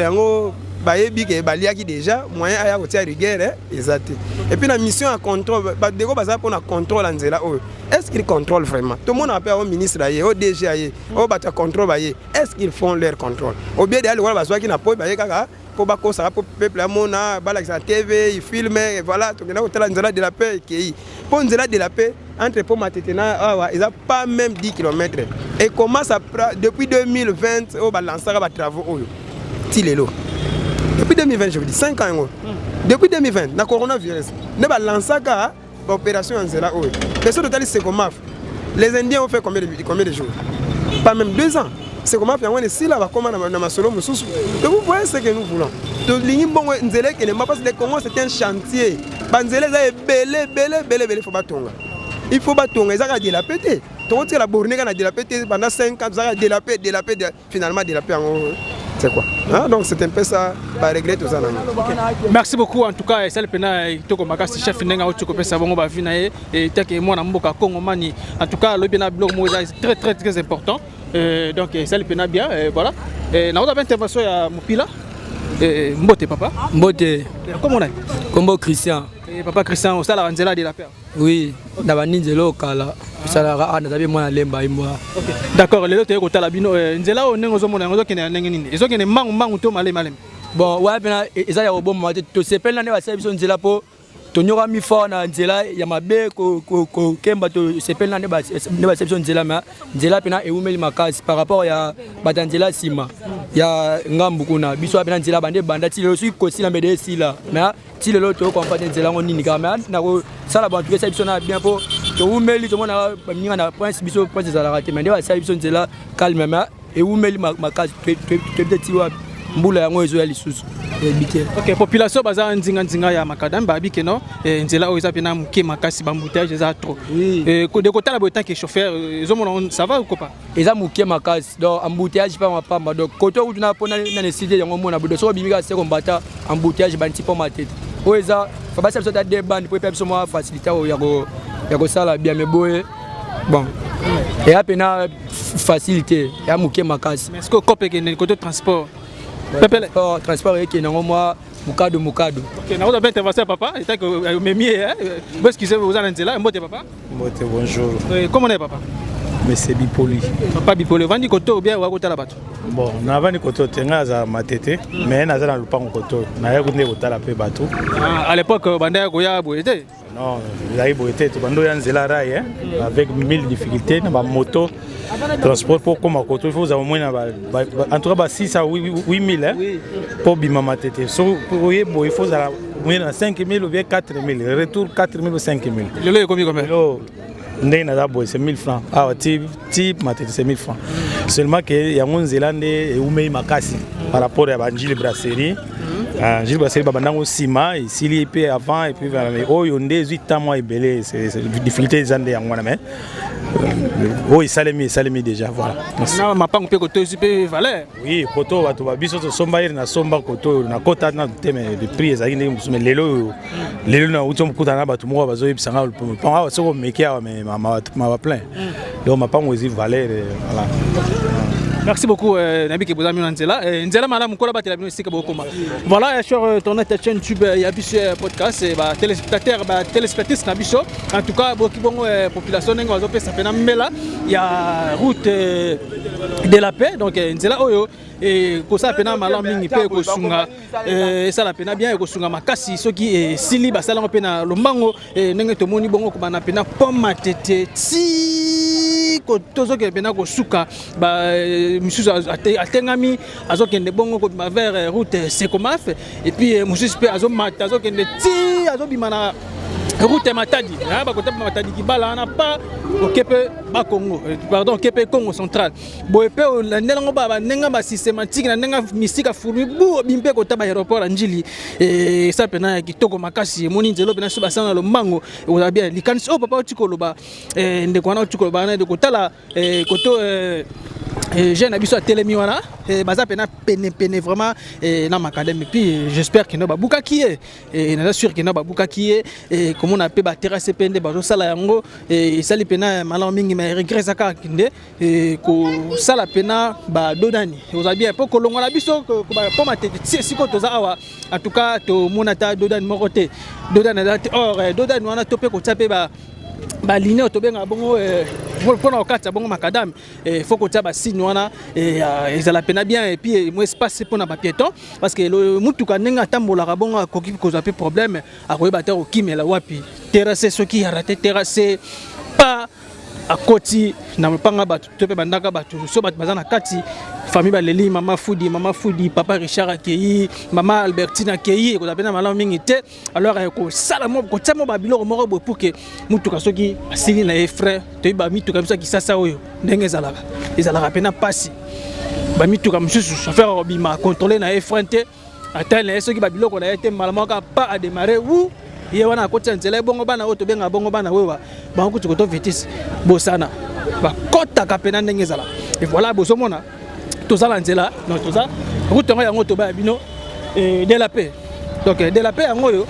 S7: déjà, moyen à y rigueur, exact. Et puis la mission à contrôle, pour un contrôle en Zéla. Est-ce qu'ils contrôlent vraiment? Tout le monde appelle au ministre, au DG, au contrôle. Est-ce qu'ils font leur contrôle? Au bien d'aller voir qui n'a pas pour le peuple à TV, ils filment, voilà, tout le monde de la paix. Pour Nzela de la paix, entre Poma et Tétena, ils n'ont pas même 10 km. Et commence à depuis 2020, au lancer des travaux. Depuis 2020, je vous dis, 5 ans. Depuis 2020, le coronavirus, nous avons lancé l'opération en Zéla. C'est comme les Indiens ont fait combien de jours? Pas même 2 ans. C'est comme ça, on est ici, là, comme on a solo. Donc vous voyez ce que nous voulons. Donc le Congo, c'est un chantier. Il faut battre. Il faut battre. Ils ont dilapidé. Donc la borne a dilapidé pendant 5 ans, ils ont dilapidé, finalement dilapidé. C'est quoi? Donc c'est un peu ça, par regret tout ça.
S4: Merci beaucoup en tout cas, c'est le pena toko makasi chef nenga otoko pesa bongo ba vinae et take moi na mboka Congo mani. En tout cas, le pena blog moza est très important. Donc c'est le pena bien voilà. Et na oda intervention ya Mopila. Mbote papa.
S8: Mbote.
S4: Comment on est?
S8: Combo Christian.
S4: Et papa Christian, au sala Nzela de la paix.
S8: Oui, na baninzelo kala. Sala ana tabi mwana lemba imwa.
S4: OK. D'accord, les autres ko tala bino Nzela o nengo zo mona ngo kene ndenge nini. Ezo kene mangu to malem.
S8: Bon, ouais pena eza ya obom mate to sepela ne ba service Nzela po to nyoka mi fa na Nzela ya mabe ko kemba to sepela ne ba service Nzela ma Nzela pena e umeli makasi par rapport ya batanzela sima. Ya ngambu kuna biso pena Nzela bande banda ti le su ko sila mbede sila. Mais ti le loto ko mpa Nzela ngo nini ka mais na ko sala bantu ke service na bien po to umeli to mona baminga na prince biso prince za la rate mais ba service Nzela calme mais e umeli makasi to ti wa mbula yango ezo ya lisusu.
S4: OK, population baza nzinga ya makadam ba bike no Nzela o eza pena muke makasi ba embouteillage eza trop. Ko de côté la botan que chauffeur ezo mona ça va ou pas?
S8: Eza muke makasi donc embouteillage pas mapamba donc côté où tu na pona na nécessité yango mona bodo so bimika se kombata embouteillage ba ntipo matete. O eza fa ba ça des bandes pour personne moi faciliter ya ko sala bien me boye. Bon. Et a pena facilité ya muke makasi.
S4: Mais est-ce que copé que côté transport
S8: transport qui est moi mukado.
S4: OK, na oda bien intervention papa, et que memi vous excusez vous allez Nzela, mbote papa.
S9: Mbote bonjour.
S4: Comment on est papa?
S9: Monsieur Bipoli.
S4: Papa Bipoli, vandi koto ou bien wa kota la bato?
S9: Bon, na vandi koto tenga za matete, mais na za na lupango koto. Na ya kunde kota la pe bato.
S4: À l'époque banda ko ya boyete.
S9: Non, la boyete to bando ya Nzela rail avec 1000 difficultés na ba moto. Transport pour comme à côté, il faut au moins en tout cas 6 à 8000 pour bima matete. Pour il faut au moins 5000 ou bien 4000. Retour 4000 ou 5000.
S4: Le lot est combien?
S9: C'est 1000 francs. Ah, type matete c'est 1000 francs. Seulement que y a un Zélande et Oumei Makasi par rapport à Banjil Brasserie. Gilles Brasserie babandango sima ici il peut avant et puis vers oh yonde 8 ans moi belé c'est difficulté des années en moi mais Oui, Salemi déjà, voilà.
S4: Non, ma pas coupé côté super valeur.
S9: Oui, koto bato babiso to somba ir na somba koto na kota na teme de prix ezali ndenge musume lelo na uto mkuta na bato moko bazo yebisanga panga soko mekia mais ma plein. Donc ma pas ngozi valeur voilà.
S4: Merci beaucoup Nabi Kebozami Nzela. Nzela madame Kola Batela bino sika bokoma. Voilà sur ton chaîne YouTube Yabis podcast et ba téléspectateurs téléspectatrices Nabiso. En tout cas boki bongo population ngo azope ça pena mela il y a route de la paix donc Nzela oyo et ko ça pena malam mingi pe ko sunga ça la pena bien ko sunga makasi soki sili ba sala pena lombango ndenge to moni bongo ko bana pena pomme tete ti ko tozo ke pena ko suka ba monsieur atengami azokende bongo ko ma vers route Sekomaf et puis monsieur pe azomata azokende ti azobimana route Matadi ba ko tapa Matadi kibala na pa okepe ba Congo pardon okepe Congo central boepe la ndengo ba nenga ba systématique na nenga misika furu bu bimpe ko taba aéroport Njili et ça pena kitoko makasi moni nzelo pena so basana lo mango o bien likanisi o papa otikolo ba ndeko na otikolo ba na de kotala koto jeune abiso a telemi wana baza pena pene vraiment na makadem et puis j'espère que no babuka qui est na sûr que no babuka qui est comme on appelle ba terrasse pende bazo sala yango et sali pena malan mingi mais regret saka kinde ko sala pena ba dodani oza bien po kolongo na biso ko ba po matete siko toza awa en tout cas to monata dodani mokote dodani or dodani wana topé ko taper ba ligne to benga bongo pour na okata bongo makadam faut que ta ba signe wana ezala pena bien et puis mo espace pour na ba piéton parce que le mutuka nenga tambola bongo koki ko za pe problème a ko ba tero kimela wapi terrasse soki ya raté terrasse pas à côté na mpanga batu to pe bandaka batu so batu bazana kati famille baleli mama Foudi papa Richard Akei mama Albertine Akei ko tapena malamu mingi te alors ko sala mo ko tsamo ba biloko moko bo pour que mutuka soki asili na frère to ba mituka biso ki sasa oyo ndenge ezalaka pena pasi ba mituka msusu chauffeur obima contrôler na frère te atale soki ba biloko na ete malamu ka pas à démarrer ou ye wana kotsa nzela bongo bana oto benga bongo bana wewa ba ko to vitis bosana ba kota ka pena ndenge ezala et voilà bosomona tozala nzela donc toza route yango to ba bino de la paix donc de la paix yango yo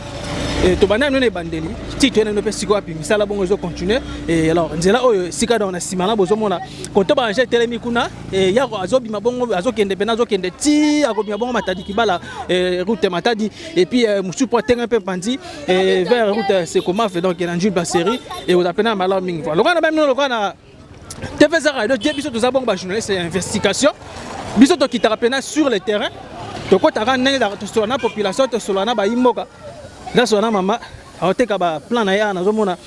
S4: to bana no ne bandeli ti to ne pe siko api misala bongo zo continuer et alors nzela oyo sika dans na simana bozomona ko to ba anje telemi kuna ya azobima bongo azokende pena azokende ti akobima bongo Matadi kibala route Matadi et puis musu po tenga pe pandi vers route Sekomaf donc na Njuli Baseri et vous appelez malam mingi voilà lokana même lokana TV Zara donc biso to za bongo ba journaliste investigation biso to kitara pena sur le terrain to ko taka ndenge to so na population to so na ba imoka na so na mama aoteka ba plan na ya na zomona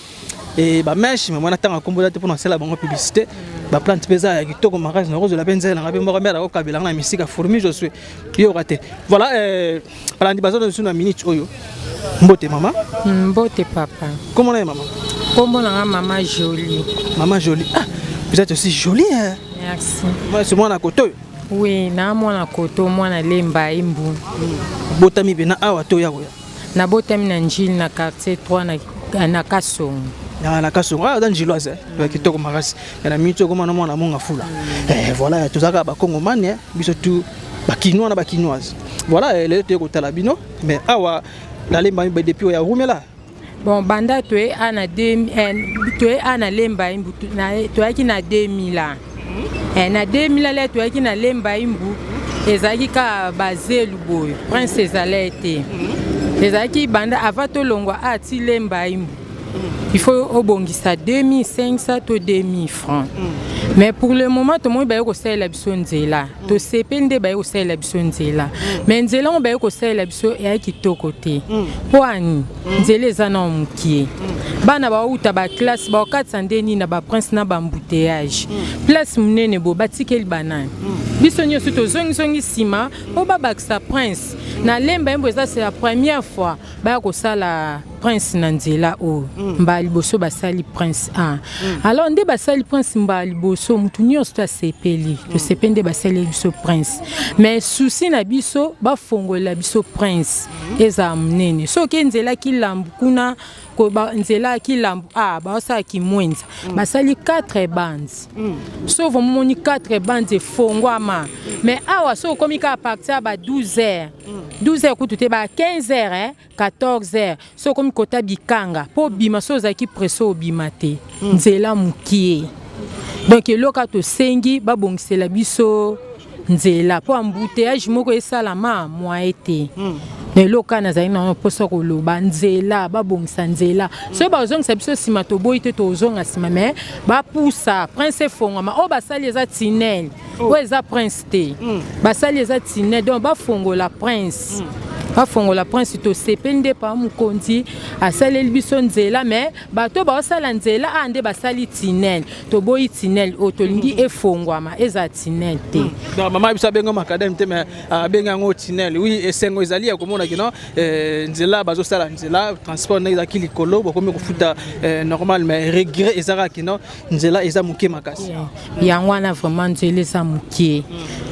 S4: et ba mesh mais mona tanga kombola te pour na sala bango publicité ba plante pesa ya kitoko makasi na rose la benzela na bembo mera ko kabila na misika fourmi je suis yo raté voilà palandi bazo de na minute oyo mbote mama
S2: mbote papa
S4: comment est maman
S2: comment na maman jolie
S4: ah vous êtes aussi jolie hein
S2: merci
S4: moi c'est moi na koto
S2: oui na mwana koto mwana lemba imbu
S4: botami bena awa to yawo
S2: na botami na Njili na quartier 3 na Kasongo
S4: na Kasongo dans Njiloise kitoko makasi na minute ko mwana mwana monga fula voilà tozaka ba Congomani biso tout ba Kinois na ba Kinoise voilà le te ko talabino mais awa la lemba imbu depuis ya rumela
S2: bon banda to e ana 2000 to e ana lemba imbu na to yaki na 2000 na 2000 le to yaki na lemba imbu ezaki ka bazelu boyo prince ezalete ezaki banda avato longwa ati lemba imbu il faut obongisa 2500 to 2000 francs mais pour le moment tout le monde ba ko sala biso nzela to sepende ba ko sala biso nzela mais nzela on ba ko sala biso ya kitoko te poani nzela ezana mukie bana ba uta ba classe ba katsandeni na ba prince na ba embouteillage place munene bo batikeli banane biso nyoso to zongi sima o ba baksa prince na lemba mbo ça c'est la première fois ba ko sala prince na nzela o mbali boso basali prince alors nde basali prince mbali boso mutu nyonso to asepeli to sepende basali biso prince mais souci na biso bafongola biso prince eza munene soki nzela kilambu kuna ko nzela kilambu baosala kimwenza basali 4 bandes so vomoni 4 bandes efongwama mais awa so komi ka partir ba 12h 12h kutute ba 15h 14h so komi kota bikanga po bima so zaki presso obima te nzela mukie donc eloka to sengi babongisela biso nzela po embouteillage moko esalama mwa te mais loka nazali na poso koloba nzela babongisa nzela so bazongisa biso sima toboyi te tozonga sima mais bapusa prince efongwama o basali eza tinel o eza prince te basali eza tinel donc bafongola prince bafongola prince to sepende pa mukonzi asaleli biso nzela mais bato baosala nzela ande basali tinel toboyi tinel o tolingi efongwama eza tinel te
S4: donc mama biso abenga makadam te mais abenga ngo tinel oui esengo ezali ya komona kino nzela bazosala nzela transport na ezaki likolo bokomi kofuta normal mais regret ezara kino nzela eza muke makasi
S2: yango wana vraiment nzela eza muke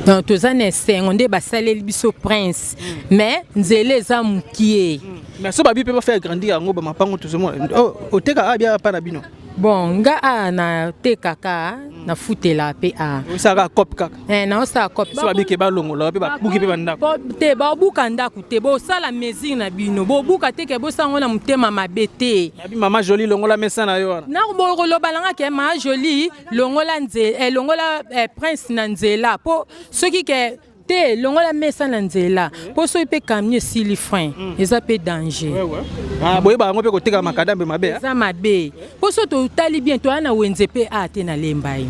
S2: donc tozana esengo nde basaleli biso prince mais nzela eza mukie
S4: mais so babi pe ba faire grandir yango ba mapango tozomona oteka abia pa na bino
S2: bon nga na tekaka na futela pe
S4: osaka cop kaka
S2: na osaka cop
S4: so babi ke ba longola pe ba buki pe ba ndako
S2: te ba buka ndako te bo sala mesure na bino bo buka te ke bo sango na mutema mabete
S4: babi mama jolie longola mesa na yo wana
S2: na bo koloba langa ke mama jolie longola nze longola prince na nzela po soki ke te longola mesa na nzela po so ipe kamie sili frein eza pe danger
S4: boye ba ngo pe koteka makadambe mabe
S2: eza mabe po so to tali bien to ana wenze pe te na lembai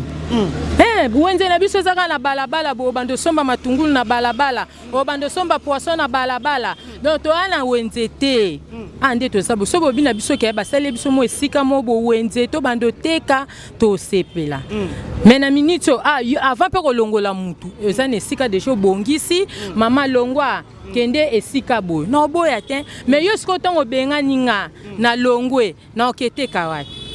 S2: wenze na biso ezaka na balabala bo bando somba matungulu na balabala bo bando somba poisson na balabala donc to ana wenze te ande to sabo so bo bina biso ke basale biso mo esika mo bo wenze to bando teka to sepela mais na minute avant pe ko longola mutu eza na esika deja bongisi mama longwa kende esika boy na boya te mais yo siko tongo benga ninga na longwe na okete kawati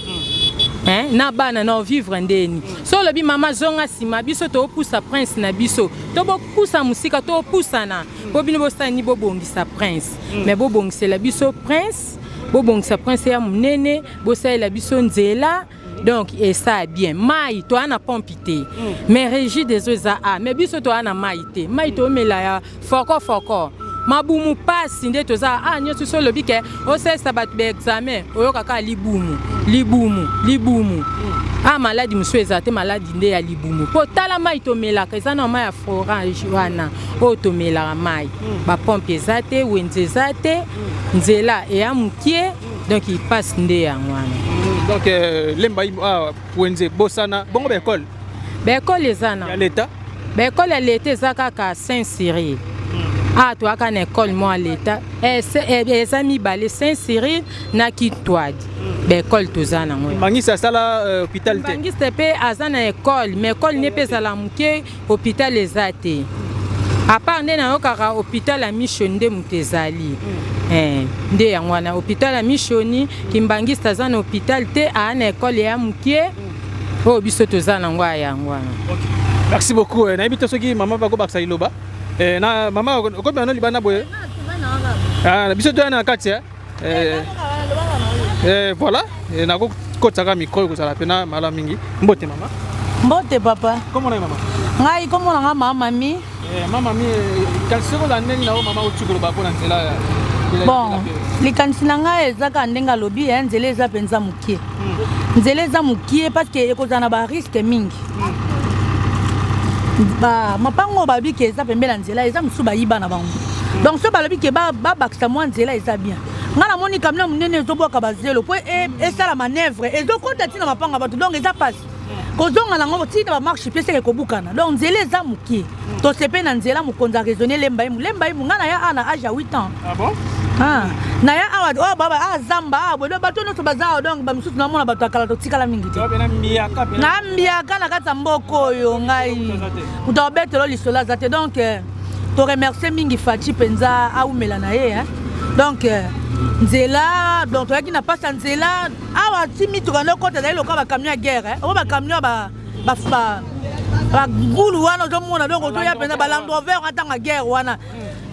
S2: na bana na vivre ndeni so lobi mama zonga sima biso to pusa prince na biso to bo pusa musika to pusa na bo bino bo sani bo bongisa prince mais bo bongisela biso prince bo bongisa prince ya munene bo sala biso nzela donc et ça bien mai to ana pompité mais régie des eaux mais biso to ana mai te mai to mela ya foko mabumu pasi nde toza nyoso so lobi ke o sesa bat be examen oyo kaka libumu maladi muso ezate maladi nde ya libumu po tala mai to mela ka ezana mai ya forage wana o to mela mai ba pompe ezate wenze ezate nzela e ya mukie donc il passe nde ya wana
S4: donc lemba wenze bosana bongo ba école
S2: ezana
S4: ya l'état
S2: ba école ya l'état ezaka ka Saint-Cyril to aka na école mo à l'état eza mibale Saint-Cyril na Kitwadi ba école tozana ngo
S4: bangisa sala hôpital te
S2: bangisa pe azana école mais école ne pesa la muke hôpital ezate à part nde na okaka hôpital ya mission nde mutezali nde yango wana hôpital ya missioni kimbangisa azana hôpital te na école ya muke biso tozana ngo yango wana.
S4: Merci beaucoup na bito soki mama bako baksa iloba na mama ko bana libana boye biso to na kati voilà na ko kotaka micro ko sala pena mala mingi mbote mama
S10: mbote papa
S4: comment on est mama
S10: ngai comment on a mama mi
S4: mama mi kalseko la neni na mama otugolo ba pona nzela
S10: bon likanisi na ngai ezaka ndenga lobi nzela eza penza mukie nzela eza mukie parce que ekozana ba risque mingi mapango babi ke eza pembela nzela eza musu bayiba na bango donc so balobi ke babakisa mwa nzela eza bien nga na moni kamina munene ezoboka bazelo po esala manœuvre ezokota ntina mapanga bato donc eza pasi kozonga nango tina bamarche piese ke kobukana donc nzela eza mukie tosepe na nzela mokonzi araisonne lembaimu nga na ya na age ya 8 ans na ya awa baba zamba bodo bato nyonso baza donc bamisusu namona bato akala totikala mingi te na mbiaka na kati ya mboka oyo ngai moto abetelo lisolo aza te donc to remercie mingi Fachi mpenza aumela na ye donc nzela donc toyaki na pasa nzela awa timi tokanda kota ezali lokola bacamion ya guerre oyo bacamion bagulu wana ozomona donc ozoya mpenza balandrover atanga guerre wana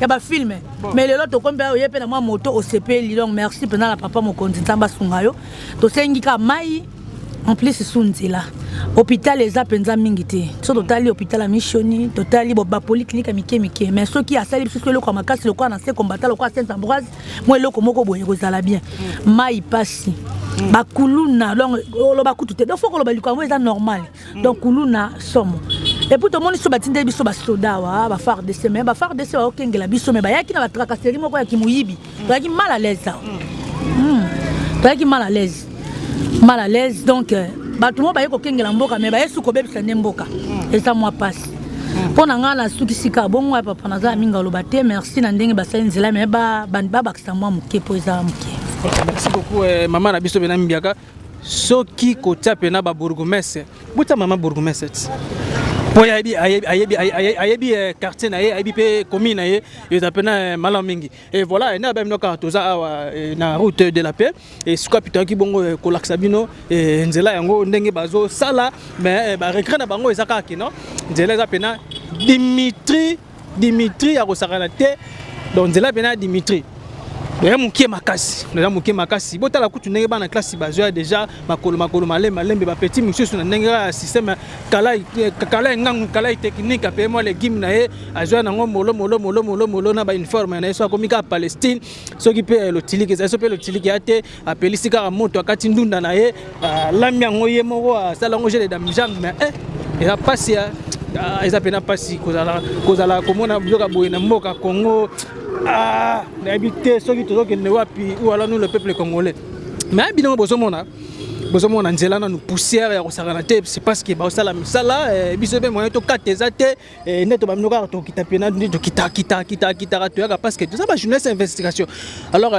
S10: ya bafilme mais lelo tokomi mpe oye mpe na mwa moto osepeli donc merci mpenza na papa mokonzi nzambe asunga yo tosengi ka mai en plus su nzela hôpital eza mpenza mingi te so totali hôpital ya missioni totali bapolyclinique ya mike mais soki asali biso eloko ya makasi lokola na se kombata lokola saint ambroise mwa eloko moko boye kozala bien mai pasi bakuluna donc oloba kutu te donc faut koloba likambo eza normal donc kuluna somo et puis tomoni so batindeli biso basoda wa bafardc mais bafardc baokengela biso mais bayaki na batracasserie moko ya kimoyibi toyaki mal à l'aise toyaki mal à l'aise donc bato mo baye kokengela mboka mais baye suko bebisa nde mboka eza mwa pasi mpo na ngai nasukisika bongo ya papa naza mingi aloba te merci na ndenge basali nzela mais babakisa mwa moke mpo eza moke.
S4: Merci beaucoup maman na biso bena mbiaka soki kotia pena ba bourgmestre buta mama bourgmestre po ayebi quartier na ye ayebi pe commune na ye eza pena mala mingi et voilà na ba mnoka toza awa na route de la paix et suka pitaki bongo kolaksa bino nzela yango ndenge bazo sala mais ba regret na bango ezaka kino nzela eza pena Dimitri ya kosakana te donc nzela pena Dimitri Naya mukie makasi. Botala kutu ndenge bana classe bazoya déjà makolo malembe ba petit monsieur na ndenge système kala ngangu kala technique apé moi les gym na ye azoya nango molo na ba uniforme na yeso komika Palestine soki pe lotiliki ça pe lotiliki ate apeli sika moto akati ndunda na ye lami yango ye moko sala ngo jele damjang mais et a passé ils appellent pas si kozala komona byoka boye na mboka Congo n'habité ceux qui toujours ne wapi ou alors nous le peuple congolais mais bino bozomona nzela na nous poussière ya kosakana te c'est parce que ba osala misala biso be moyen to katezate neto ba mnoka to kitapena to kita to yaka parce que tout ça ba jeunesse investigation alors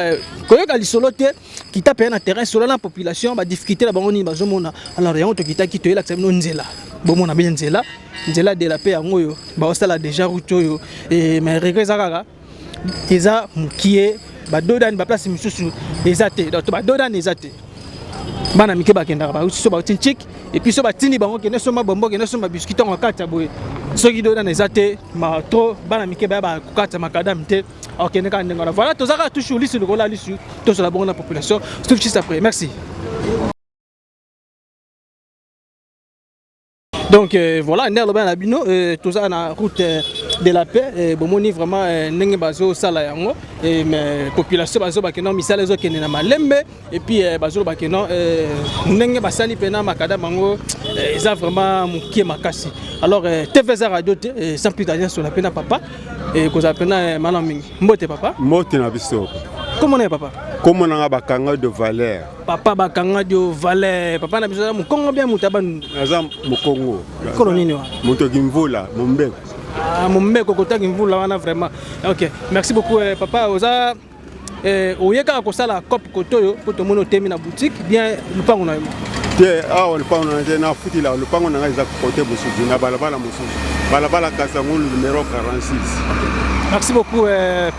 S4: koyoka lisolo te kitapena na terrain sur la population ba difficulté la bango ni bazomona alors yango to kitaki to yela tsabino nzela bomona bien nzela de la paix yango yo ba osala déjà route yo mais regret zakaka eza mukie ba dodani ba place misusu ezate donc ba dodani ezate bana mike bakendaka ba so ba tinchik et puis so ba tini bango kene so ma bombo kene so ma biscuit en kata boye soki dodani ezate ma trop bana mike ba kokata makadam te OK ne ka ndengana voilà to zaka toujours lisu le kola lisu to sur la bonne population tout juste après merci. Donc voilà, on est là à Bino, tout ça na route de la paix, bomoni vraiment ndenge bazo sala yango et mais population bazo bakeno misala zo kenena malembe et puis bazo bakeno ndenge basali pena makada mango eza vraiment mukie makasi. Alors TVZ radio sans plus d'ailleurs sur la pena papa et koza pena malamingi. Mbote papa?
S11: Mbote na biso.
S4: Comment on est papa?
S11: Comment on a bakanga de valeur?
S4: Papa bakanga de valeur. Papa na biso mu Congo bien mutabanu.
S11: Azam mu Congo.
S4: Kolonini wa.
S11: Muto kimvula, mumbeko.
S4: Mumbeko kota kimvula wana vraiment. OK. Merci beaucoup papa oza oyeka kosala cop kotoyo pour to mono temi na boutique bien lupango na yo.
S11: Te awa lupango na futi la lupango na za côté bosudu na balabala mususu. Balabala Kasangulu numéro 46.
S4: Merci beaucoup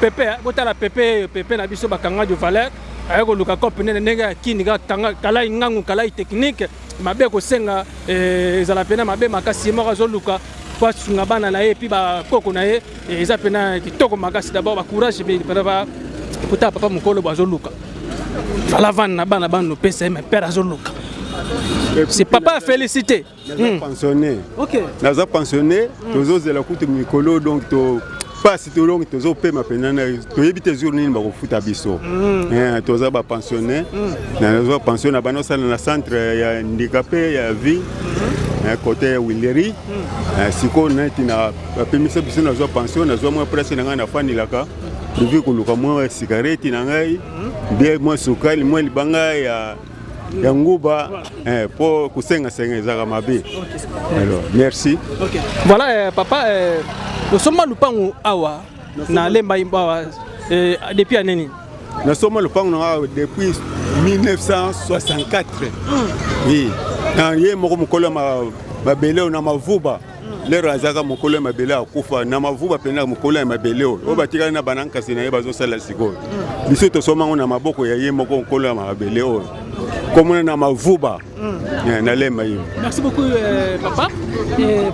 S4: Pépé, botala Pépé na biso bakanga de valeur. Ayako luka cop nene nega kini ga tanga kala ngangu kala technique mabe ko senga ezala pena mabe makasi moko zo luka kwa sunga bana na ye pi ba koko na ye eza pena kitoko makasi d'abord ba courage be pena puta papa mukolo bazo luka vala van na bana bano pesa me père azo luka c'est papa félicité
S11: pensionné.
S4: OK
S11: naza pensionné tozo zela kutu mikolo donc to pas si to long tozo pe mapena to yebite jour nini ba ko futa biso toza ba pensionné nazo pensionné bano sala na centre ya handicapé ya vie côté Willery siko neti na permis biso nazo pension nazo moi presque na na fani laka vu ko luka moi cigarette na ngai bien moi sukali moi libanga ya nguba pour kusenga ezaka mabe. Alors merci.
S4: OK voilà papa nous sommes lupango awa na lemba imbawa depuis aneni
S11: nous sommes lupango awa depuis 1964 oui na ye moko mukolo ma babele na mavuba lero azaka mokolo ya mabele akufa na mavuba pena mokolo ya mabele oyo batikali na banankasi na ye bazosala sikoyo biso tosomango na maboko ya ye moko mokolo ya mabele oyo komona na mavuba na lema ye.
S4: Merci beaucoup papa.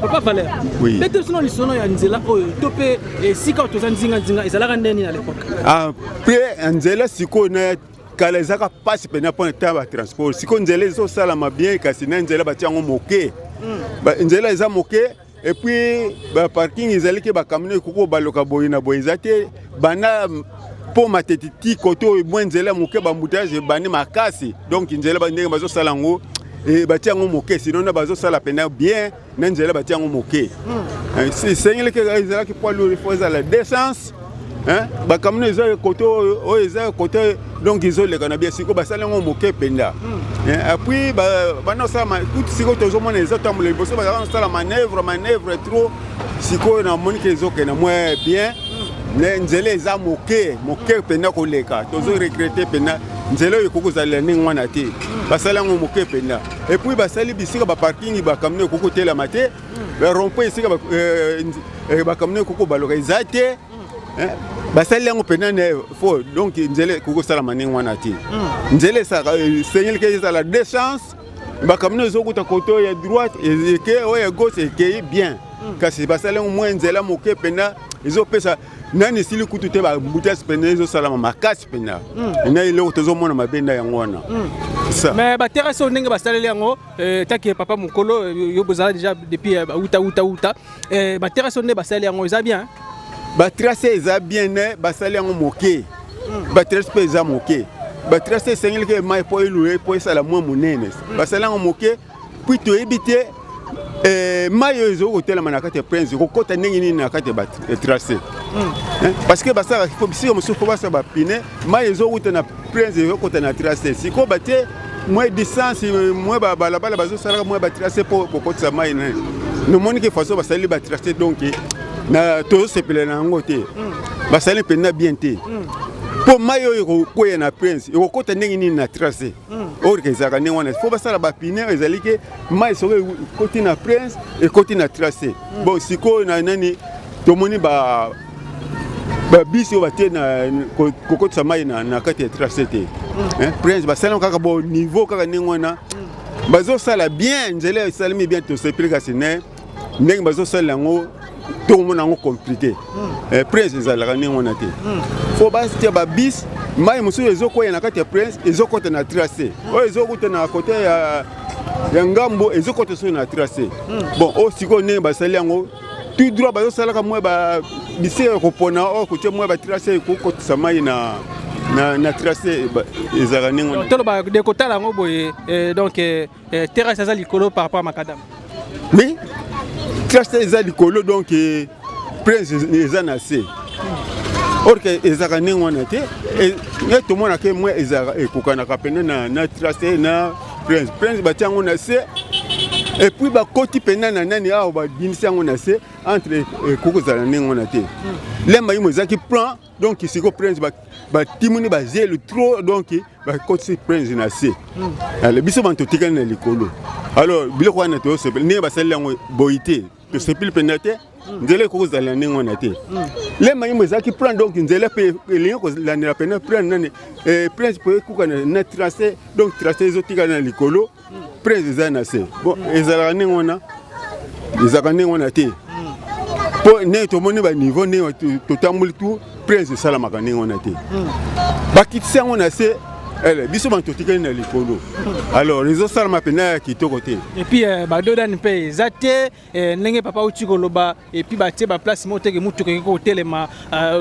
S4: Papa Valère.
S11: Oui.
S4: Peut-être sinon lisono ya nzela oyo to pe sika toza nzinga ezalaka ndeni na l'époque.
S11: Après nzela sikoyo na kala ezaka pasi pena pona taba transport sikoyo nzela ezosalama bien kasi na nzela batiango moke. Nzela eza moke et puis ba parking ezalaki ba camion ekoko baloka boye na boye zate bana po matetiti koto mwe nzela moke ba embouteillage bani makasi donc nzela ba ndenge bazo sala ngo et batiango moke sinon na bazo sala pena bien na nzela batiango moke. Si sengele ke ezalaki poids lourd il faut la décence. Ba camion eza koto o eza koto donc izoleka na bien siko basala ngo moke penda. Après ba no ça tout siko tozo mona eza tamule boso ba sala manœuvre trop siko na moni ke zoke na moi bien nzela eza moke penda koleka tozo regretter penda nzela ekoko zala ningi wana te basala ngo moke penda et puis basali bisika ba parking ba camion ekoko tela mate ba rond-point sika ba camion ekoko baloka ezate basali yango pena ne fo donc nzele koko sala maningi wana ti nzele sa seigneur ke la deux chances ba camion ezokuta koto ya droite et que o ya gauche et bien kasi basali yango moins nzela moke pena ezopesa nani sili kutu te ba bouteille pena ezosala makasi pena na ile otozo mona mabenda yango wana ça
S4: mais ba terrasse ndenge basali yango taki papa mukolo yo bozala déjà depuis uta ba terrasse ndenge basali yango eza bien.
S11: Batrace eza bien ne basali yango moke batrace pe eza moke batrace sengeli ke mai po eloué po sala mo monene basali yango moke puis to ebité mai ezo hôtel manakate prince ko kota ndenge ni na kate batrace parce que basala faut bisi mo soko basa ba pine mai ezo hôtel na prince ezo kota na trace siko baté moi distance moi ba balabala bazo sala moi batrace po kota mai na no moni ke façon basali batrace donc na to sepele na ngote basali pena bien te po mayo ko ya na prince ko kota ndenge ni na trace or ke zaka ne wana fo basala ba pine ezalike mai so koti na prince et koti na trace bon siko na nani to moni ba bisi o bate na ko kota mai na kati trace te prince basala kaka bo niveau kaka ndenge wana bazo sala bien nzele salimi bien to sepele ka sine ndenge bazo sala ngo tout le monde est compliqué. Prince est allé gagner on a été. Faut pas se ba bis, mais monsieur les autres il y a quatre prince, les autres côté na tracé. Les autres côté na côté ya ngambo, les autres côté sont na tracé. Bon, aussi qu'on est ba sali yango tout droit ba sala ka moi ba bisi ko pona o côté moi ba tracé ko côté samai na tracé les arani on.
S4: Tout ba de côté là ngo boye donc terrasse ça likolo par rapport à Macadam.
S11: Oui. Trace eza likolo donc prince eza na se or que ezaka ndenge wana te et tomona ke moi ezaka ekokana ka pena na trace na prince batiango na se et puis ba koti pena na nani awo ba binisi yango na se entre koko zala ndenge wana te lemba yimo ezaki plan donc siko prince ba timuni ba zelo trop donc ba koti prince na se ale biso banto tikana na likolo alors biloko wana to sepel ne basali yango boité to sepel penate nzele ko zala ndenge wana te lemba yimo ezaki plan donc nzele pe lien ko la na pena plan nani prince po kuka na tracer donc tracer ezotika na likolo prince ezana se bon ezala ndenge wana ezaka ndenge wana te po ne to moni ba niveau ne to tambuli tout prince sala makane wana te bakitisa yango na se elle biso banto tikali na likolo alors les autres salama pena kitoko te
S4: et puis badoda ni pe zate ndenge papa uti koloba et puis batie ba place moto ke mutu ke ko telema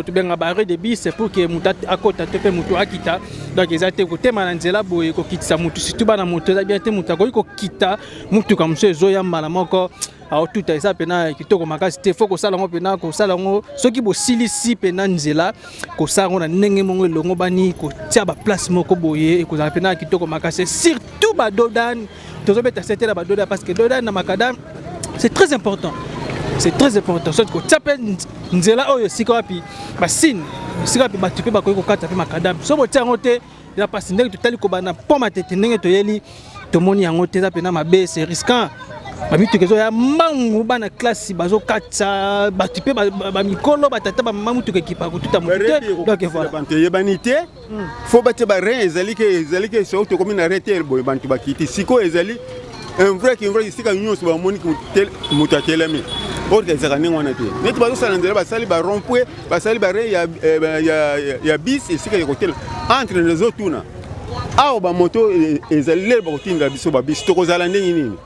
S4: to benga ba rue de bis pour que muta akota to pe mutu akita donc ezate ko tema na nzela boye ko kitisa mutu surtout bana moto za bien te mutu ko kita mutu comme ça zo ya mala moko a tout ça pena kitoko makasi te foko sala ngo pena ko sala ngo soki bo silisi pena nzela ko sala ngo na ndenge mongo longo bani ko tia ba place moko boye ko za pena kitoko makasi surtout ba dodan tozo beta c'était ba dodan parce que dodan na makadam c'est très important. C'est très important. Sauf que tapé nzela oyo siko wapi ba signe siko wapi ba tupe ba ko kata pe makadam so bo tia ngote ya passe ndenge to tali ko bana poma tete ndenge to yeli to moni yango te za pena mabe c'est risquant. bamituka ezoya mbangu bana classe bazokatisa bato mpe bamikolo batata bamamutuka ekipa kotuta motu te donc voilà
S11: bantu eyebani te fo batie barein ezali ke soki tokomi na rein te boye bantu bakiti sikoyo ezali un vrai esika nyonso bamoni moto atelemi orke ezaka ndenge wana te neti bazosala nzela basali barompwe basali barein ya bis esika ekotela entre nezotuna awa bamoto ezali lelo bakotinda biso babisi tokozala ndenge nini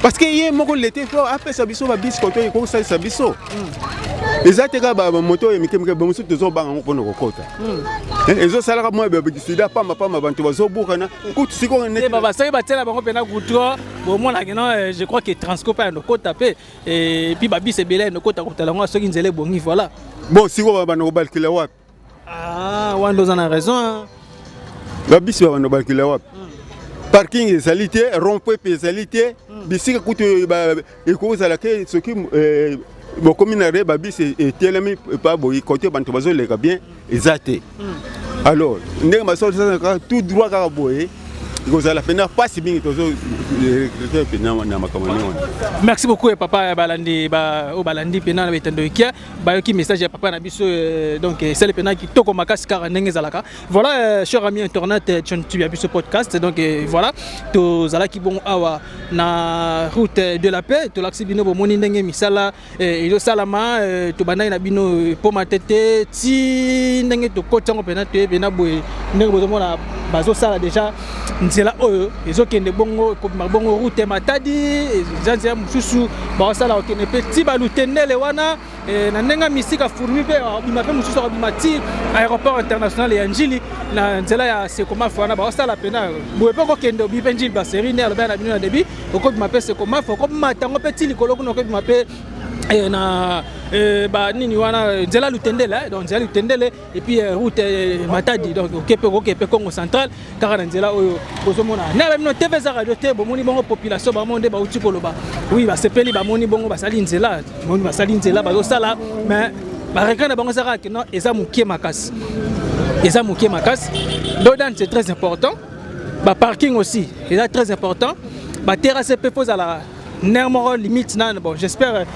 S11: parce que ye moko lete fo apesa biso babisi koto ekosalisa biso eza te kaka bamoto emikemike bamosusu tozobanga ngo mpona kokota ezosalaka mwa babikisida pambapamba bantu bazobukana kutu sikoyo
S4: basali batiela bango mpena goudron bomonaki no je crois que transcope ya nokota mpe puis babisi ebele ya nokota kotala ngo soki nzela ebongi voilà
S11: bon sikoyo bana kobalikila wapi
S4: wana oza na raison
S11: babisi babana kobalikila wapi parking ezali te rond-point mpe ezali te bisika kutu ekozala ke soki bokomi na re babisi etelemi pa boyi kote bantu bazoleka bien eza te alors ndenge basolisa kaka tout droit kaka boye ekozala pena pasi mingi tozoregrete pena na makambo ndenge wana.
S4: Merci beaucoup papa balandi balandi pena na betando ikia bayoki message ya papa na biso donc c'est le pena qui toko makasi kaka ndenge ezalaka. Voilà cher ami internet tu as biso podcast donc voilà to zala ki bon awa na route de la paix to laksi bino bomoni ndenge misala ezo salama to bandai na bino po matete ti ndenge to kotango pena to bena boye ndenge bozomona bazo sala déjà nzela oyo ezokende bongo bongo route matadi zanzela mususu basala okende pe ti balutendele wana na ndenga misika fourmi pe bima pe mususu bima ti aéroport international ya Njili na nzela ya Sekomafu wana basala pena boye pe kokende bi pe Njili ba série ne aloba na bino na début okobima pe Sekomafu ko matango pe ti likolo kuno okobima pe na ba nini wana nzela lutendele donc nzela lutendele et puis route matadi donc okepe Congo central car nzela oyo bozomona na ba mino TV za radio te bomoni bongo population ba monde ba uti koloba oui ba sepeli ba moni bongo basali nzela moni basali nzela bazo sala mais ba rekana bango saka que non eza mukie makasi donc c'est très important ba parking aussi c'est très important ba terrasse pe pose à la néanmoins limite nan bon j'espère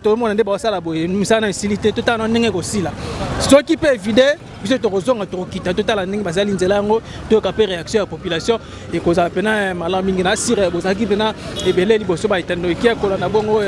S4: tout le monde ndeba sala boye misana isilité tout en ndenge ko sila ce qui peut vider biso to kozonga to kita total ndenge bazali nzela yango to ka pe réaction ya population et koza pena mala mingi na sire bozaki pena ebele liboso ba itando ikia kola na bongo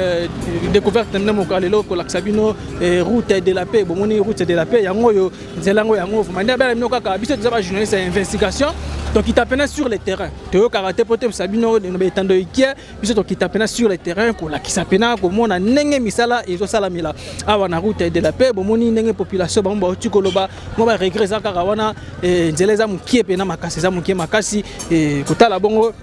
S4: découverte ndemo ko lelo ko laksabino route de la paix bomoni route de la paix yango yo nzela yango yango manda bela mino kaka biso tza ba journaliste investigation donc il tapena sur le terrain to karaté pote sabino no itando ikia biso to kitapena sur le terrain ko lakisa pena ko mona ndenge misala ezo sala mila awa na route de la paix bomoni ndenge population ba uti koloba ba regresa kaka wana nzela za mukie pena makasi za mukie makasi kotala bongo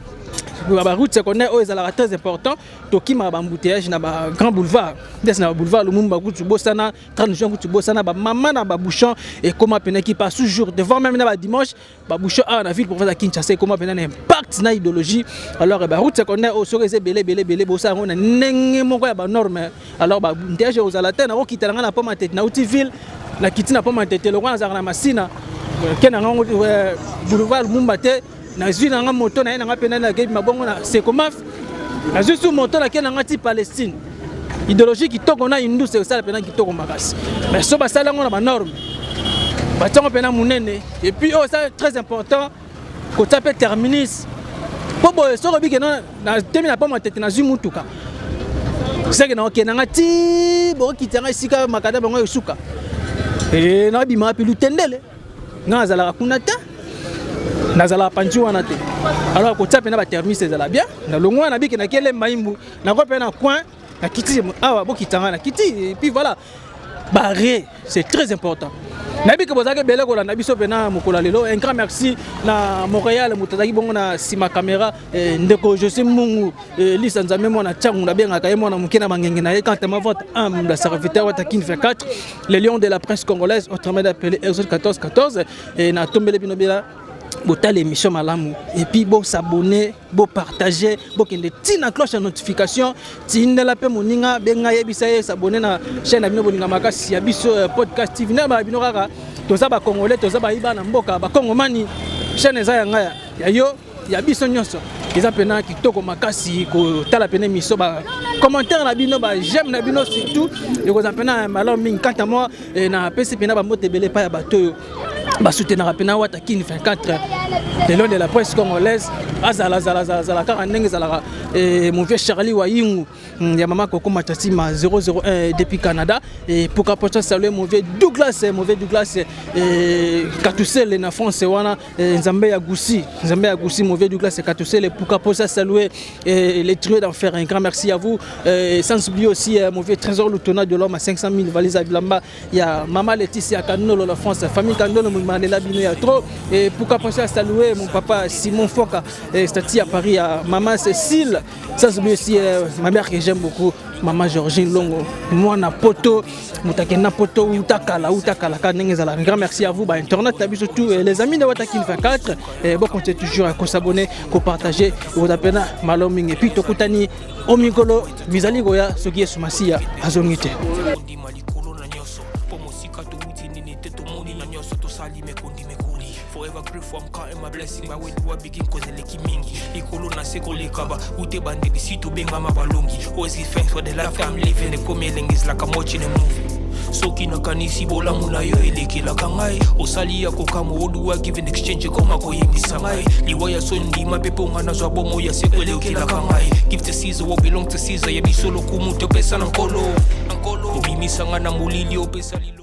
S4: ba route secondaire oyo ezalaka très important tokima ba embouteillage na ba grand boulevard des na boulevard Lumumba kutu bosana 30 juin kutu bosana ba mama na ba bouchon et comment pena qui passe toujours devant même na ba dimanche ba bouchon à la ville province de Kinshasa comment pena na impact na idéologie alors ba route secondaire au sur les belé bosana na ndenge moko ya ba norme alors ba embouteillage aux alatin na okitala na poma tête na outil ville la kitina poma tête le roi na masina kena ngo boulevard Lumumba te na zwi na nga moto na ye na nga pena na gebi mabongo na Sekomaf na zwi su moto na ke na nga ti Palestine idéologie kitoko na hindu c'est ça pena kitoko makasi mais so basala ngo na ba norme batango pena munene et puis oh ça très important ko taper terminus po boy so robi ke na temi na poma tete na zwi mutuka c'est que na ke na nga ti bo kitanga sika makada bango yosuka et na bima pe lutendele na zala kuna ta nazala panchi wana te alors ko tsape na ba termis ezala bien na longwa na biki na kele maimbu na ko pe na coin na kiti awa bo kitanga na kiti et puis voilà barré c'est très important na biki bozake bele ko na biso pe na mokola lelo un grand merci na Montréal mutazaki bongo na sima caméra ndeko José Mungu lisanza memo na tsangu na benga kayemo na mukena mangenge na quand ma vote am la serviteur Watakin 24 les lions de la presse congolaise autrement appelé Exode 14 et na tombele binobela botal émission malamu et puis bon s'abonner bon partager bon kende tina cloche de notification tina la pe moninga benga yebisa s'abonner na chaîne abino boninga makasi ya biso podcast TV na ba bino kaka toza ba congolais toza ba iba na mboka ba kongomani chaîne za yanga ya yo ya biso nyonso eza pena kitoko makasi kotala pena miso ba commentaire na bino ba j'aime na bino surtout ekozala pena malamu mingi kanta moi na pesi pena bambote ebele epai ya bato oyo basoutenaka pena watakini 24 le long de la presse congolaise azala kaka ndenge ezalaka mon vieux Charlie Wayingu ya mama Koko Matatima 001 depuis Canada et pourquoi pas saluer mon vieux Douglas Katusele na France wana Nzambe ya Goussi mon vieux Douglas Katusele pourquoi pas saluer les trio d'enfer un grand merci à vous sans oublier aussi mon vieux Trésor Lutona de l'homme à 500 000 valises à Bilamba il y a maman Laetitia Kanolo la France famille Kanolo Mandela Bino ya trop et pourquoi pas saluer mon papa Simon Foka stati à Paris à maman Cécile sans oublier aussi ma mère que j'aime beaucoup maman Georgine Longo moi na poto mutakena poto utakala kanengezala un grand merci à vous ba internet tabi surtout les amis de Watakin 24 et bon continuez toujours à s'abonner à partager vous appena maloming et puis tokutani omikolo bizali goya soki esumasiya azongite Forever grateful, I'm counting my blessing. My way to a begin cause the leki mingi. Ikolo na seko lekaba. Ute bande di situ benga mabalongi. Always give thanks for the life I'm living. The coming is like I'm watching a movie. Soki na kanisi bola muna yo eleki la kangai. Osali ya kokamo oduwa give in exchange koma ko yimisangai. Liwaya sondi mapepo ngana zwa bomo ya seko eleki la kangai. Give to Caesar what belong to Caesar. Yebi solo kumu te pesa na nkolo. Obimisanga na mulili opesa lilo.